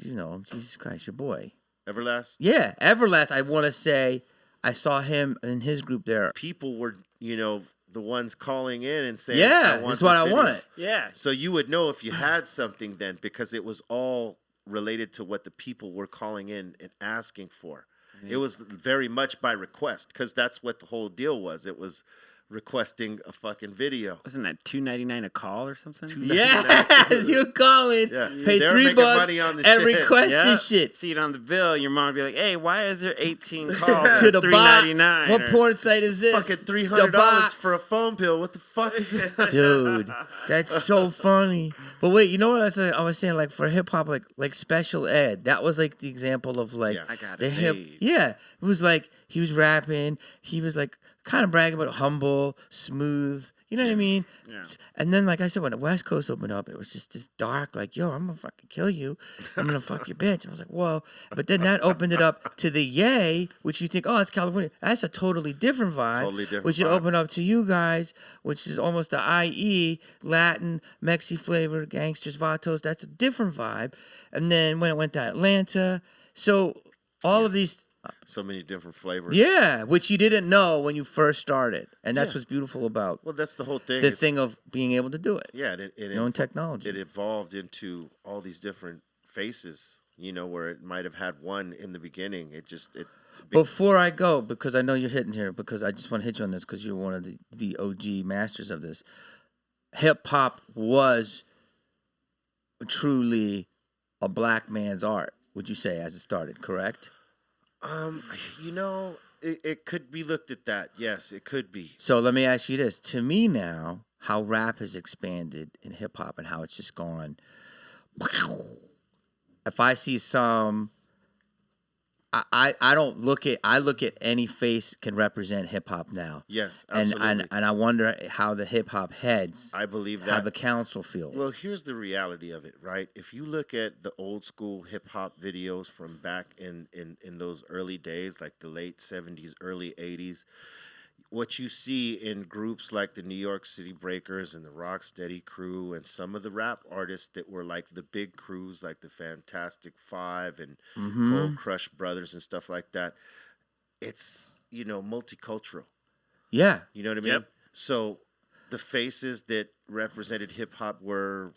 know, Jesus Christ, your boy. Everlast? Yeah, Everlast. I want to say I saw him in his group there. People were, you know, the ones calling in and saying, yeah, that's what I want. Yeah. So you would know if you had something then, because it was all related to what the people were calling in and asking for. It was very much by request, because that's what the whole deal was. It was requesting a fucking video. Wasn't that $2.99 a call or something? Yes, you call it, pay $3 money on the and shit. request this shit. See it on the bill. Your mom would be like, "Hey, why is there 18 calls to the $3.99?" box? What porn site is this? Fucking $300 for a phone bill. What the fuck is that? Dude, that's so funny. But wait, you know what I was saying? Like for hip hop, like special ed, that was like the example of like Yeah. I got the it hip. made. Yeah, it was like he was rapping. He was like kind of bragging about humble, smooth. You know what I mean? Yeah. And then, like I said, when the West Coast opened up, it was just this dark, like, yo, I'm gonna fucking kill you. I'm gonna fuck your bitch. I was like, whoa. But then that opened it up to the Yay, which you think, oh, it's California. That's a totally different vibe. Totally different Which it vibe. opened up to you guys, which is almost the IE, Latin, Mexi flavor, gangsters, vatos. That's a different vibe. And then when it went to Atlanta, so all of these. So many different flavors. Yeah, which you didn't know when you first started. And that's what's beautiful about Well, that's the whole thing. the thing of being able to do it. Yeah, Knowing technology. It evolved into all these different faces, you know, where it might have had one in the beginning. Before I go, because I know you're hitting here, because I just want to hit you on this, because you're one of the OG masters of this. Hip hop was truly a black man's art, would you say, as it started, correct? You know, it could be looked at that. Yes, it could be. So let me ask you this. To me now, how rap has expanded in hip hop and how it's just gone. If I see some, I don't look at, I look at any face can represent hip hop now. Yes, absolutely. And I wonder how the hip hop heads, I believe how that. the council feels. Well, here's the reality of it, right? If you look at the old school hip hop videos from back in those early days, like the late 70s, early 80s, what you see in groups like the New York City Breakers and the Rocksteady Crew and some of the rap artists that were like the big crews, like the Fantastic Five and Cold Crush Brothers and stuff like that, it's, you know, multicultural. Yeah. You know what I mean? Yep. So the faces that represented hip hop were,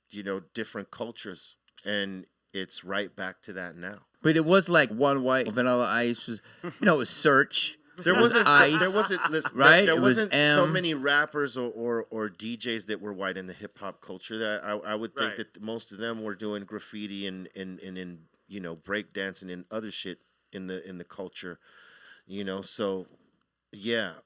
you know, different cultures, and it's right back to that now. But it was like one white Vanilla Ice was, you know, it was Search. There wasn't right? There It was wasn't so M. many rappers or DJs that were white in the hip hop culture. That I would think Right. that most of them were doing graffiti and in, you know, break dancing and other shit in the culture, you know. So yeah,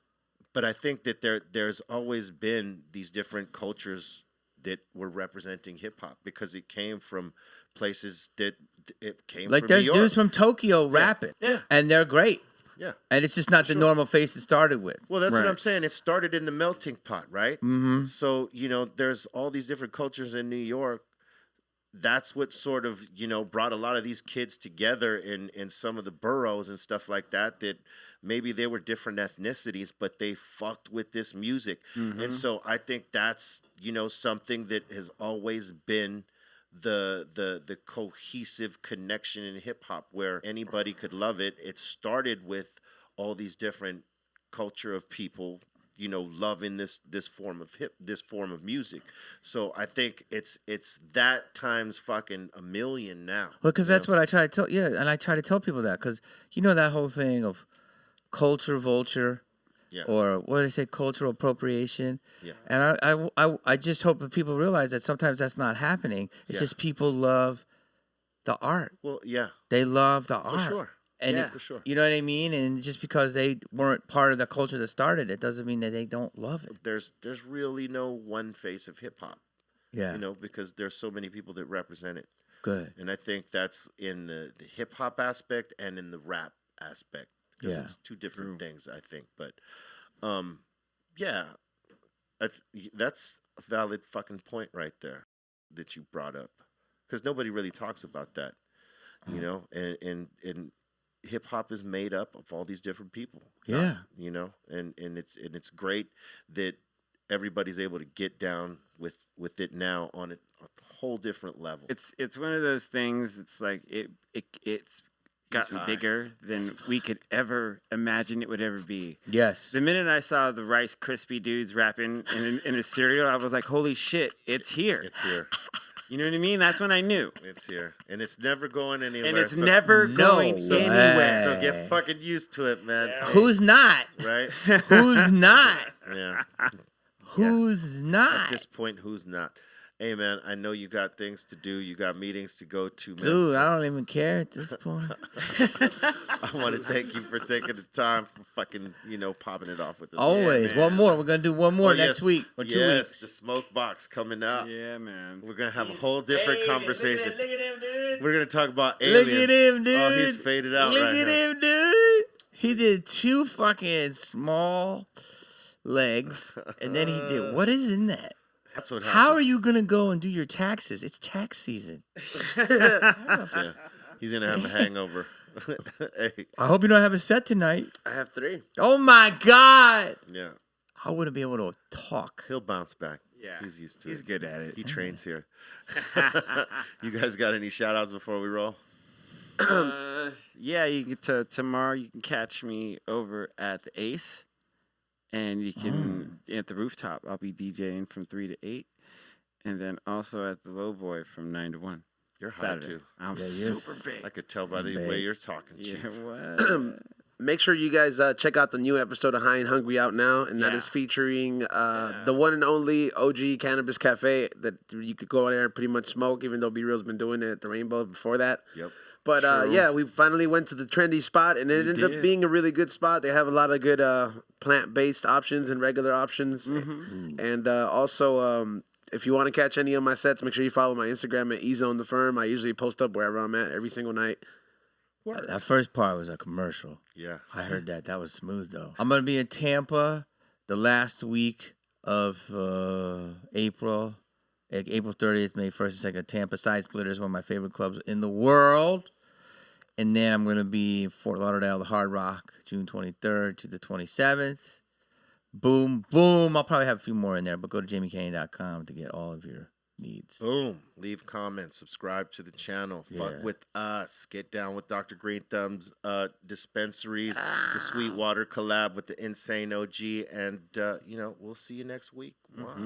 but I think that there's always been these different cultures that were representing hip hop, because it came from places that it came Like from. there's New York. dudes from Tokyo rapping. Yeah. And they're great. Yeah. And it's just not the normal face it started with. Well, that's Right. what I'm saying. It started in the melting pot, right? Mm-hmm. So, you know, there's all these different cultures in New York. That's what sort of, you know, brought a lot of these kids together in some of the boroughs and stuff like that maybe they were different ethnicities, but they fucked with this music. And so I think that's, you know, something that has always been the cohesive connection in hip hop, where anybody could love it. It started with all these different culture of people, you know, loving this form of music. So I think it's that times fucking a million now. Well, because that's what I try to tell. Yeah, and I try to tell people that, because you know that whole thing of culture vulture, or what do they say, cultural appropriation. Yeah. And I just hope that people realize that sometimes that's not happening. It's just people love the art. Well, yeah, they love the art. For sure. And for sure. You know what I mean? And just because they weren't part of the culture that started it doesn't mean that they don't love it. There's really no one face of hip hop. Yeah. You know, because there's so many people that represent it. Good. And I think that's in the hip hop aspect and in the rap aspect. Because it's two different things, I think. But, that's a valid fucking point right there that you brought up. Because nobody really talks about that, you know? And hip hop is made up of all these different people. Yeah. You know? And it's great that everybody's able to get down with it now on a whole different level. It's one of those things. It's like it's gotten bigger than we could ever imagine it would ever be. Yes. The minute I saw the Rice Krispie dudes rapping in a cereal, I was like, holy shit, it's here. It's here. You know what I mean? That's when I knew. It's here. And it's never going anywhere. And it's never going anywhere. So get fucking used to it, man. Yeah. Who's not? Right? Who's not? Yeah. Who's not? At this point, who's not? Hey, man, I know you got things to do. You got meetings to go to, man. Dude, I don't even care at this point. I want to thank you for taking the time for fucking, you know, popping it off with us. Always. One more. We're going to do one more next week or 2 weeks. Yes, the smoke box coming out. Yeah, man. We're going to have a whole different conversation. Look at him, dude. We're going to talk about aliens. Look at him, dude. Oh, he's faded out Look at him, dude. He did 2 fucking small legs, and then he did, what is in that? That's what happened. How are you going to go and do your taxes? It's tax season. Yeah. He's going to have a hangover. Hey. I hope you don't have a set tonight. I have 3. Oh, my God. Yeah. I wouldn't be able to talk. He'll bounce back. Yeah. He's used to it. He's good at it. He trains here. You guys got any shout-outs before we roll? Yeah, you get tomorrow you can catch me over at the Ace. And you can, at the rooftop, I'll be DJing from 3 to 8. And then also at the Low Boy from 9 to 1. You're high, too. I'm super big. I could tell by the way you're talking, Chief. Yeah, what? Make sure you guys check out the new episode of High and Hungry out now. And that is featuring the one and only OG Cannabis Cafe that you could go in there and pretty much smoke, even though B-Real's been doing it at the Rainbow before that. Yep. But yeah, we finally went to the trendy spot, and it ended up being a really good spot. They have a lot of good plant-based options and regular options. And also, if you want to catch any of my sets, make sure you follow my Instagram at ezonethefirm. I usually post up wherever I'm at every single night. That first part was a commercial. Yeah. I heard that. That was smooth, though. I'm going to be in Tampa the last week of April. April 30th, May 1st and 2nd, Tampa Side Splitters, one of my favorite clubs in the world. And then I'm going to be in Fort Lauderdale, the Hard Rock, June 23rd to the 27th. Boom, boom. I'll probably have a few more in there, but go to jamiecanyon.com to get all of your needs. Boom. Leave comments. Subscribe to the channel. Fuck with us. Get down with Dr. Greenthumb's dispensaries, the Sweetwater collab with the Insane OG. And, you know, we'll see you next week. Wow.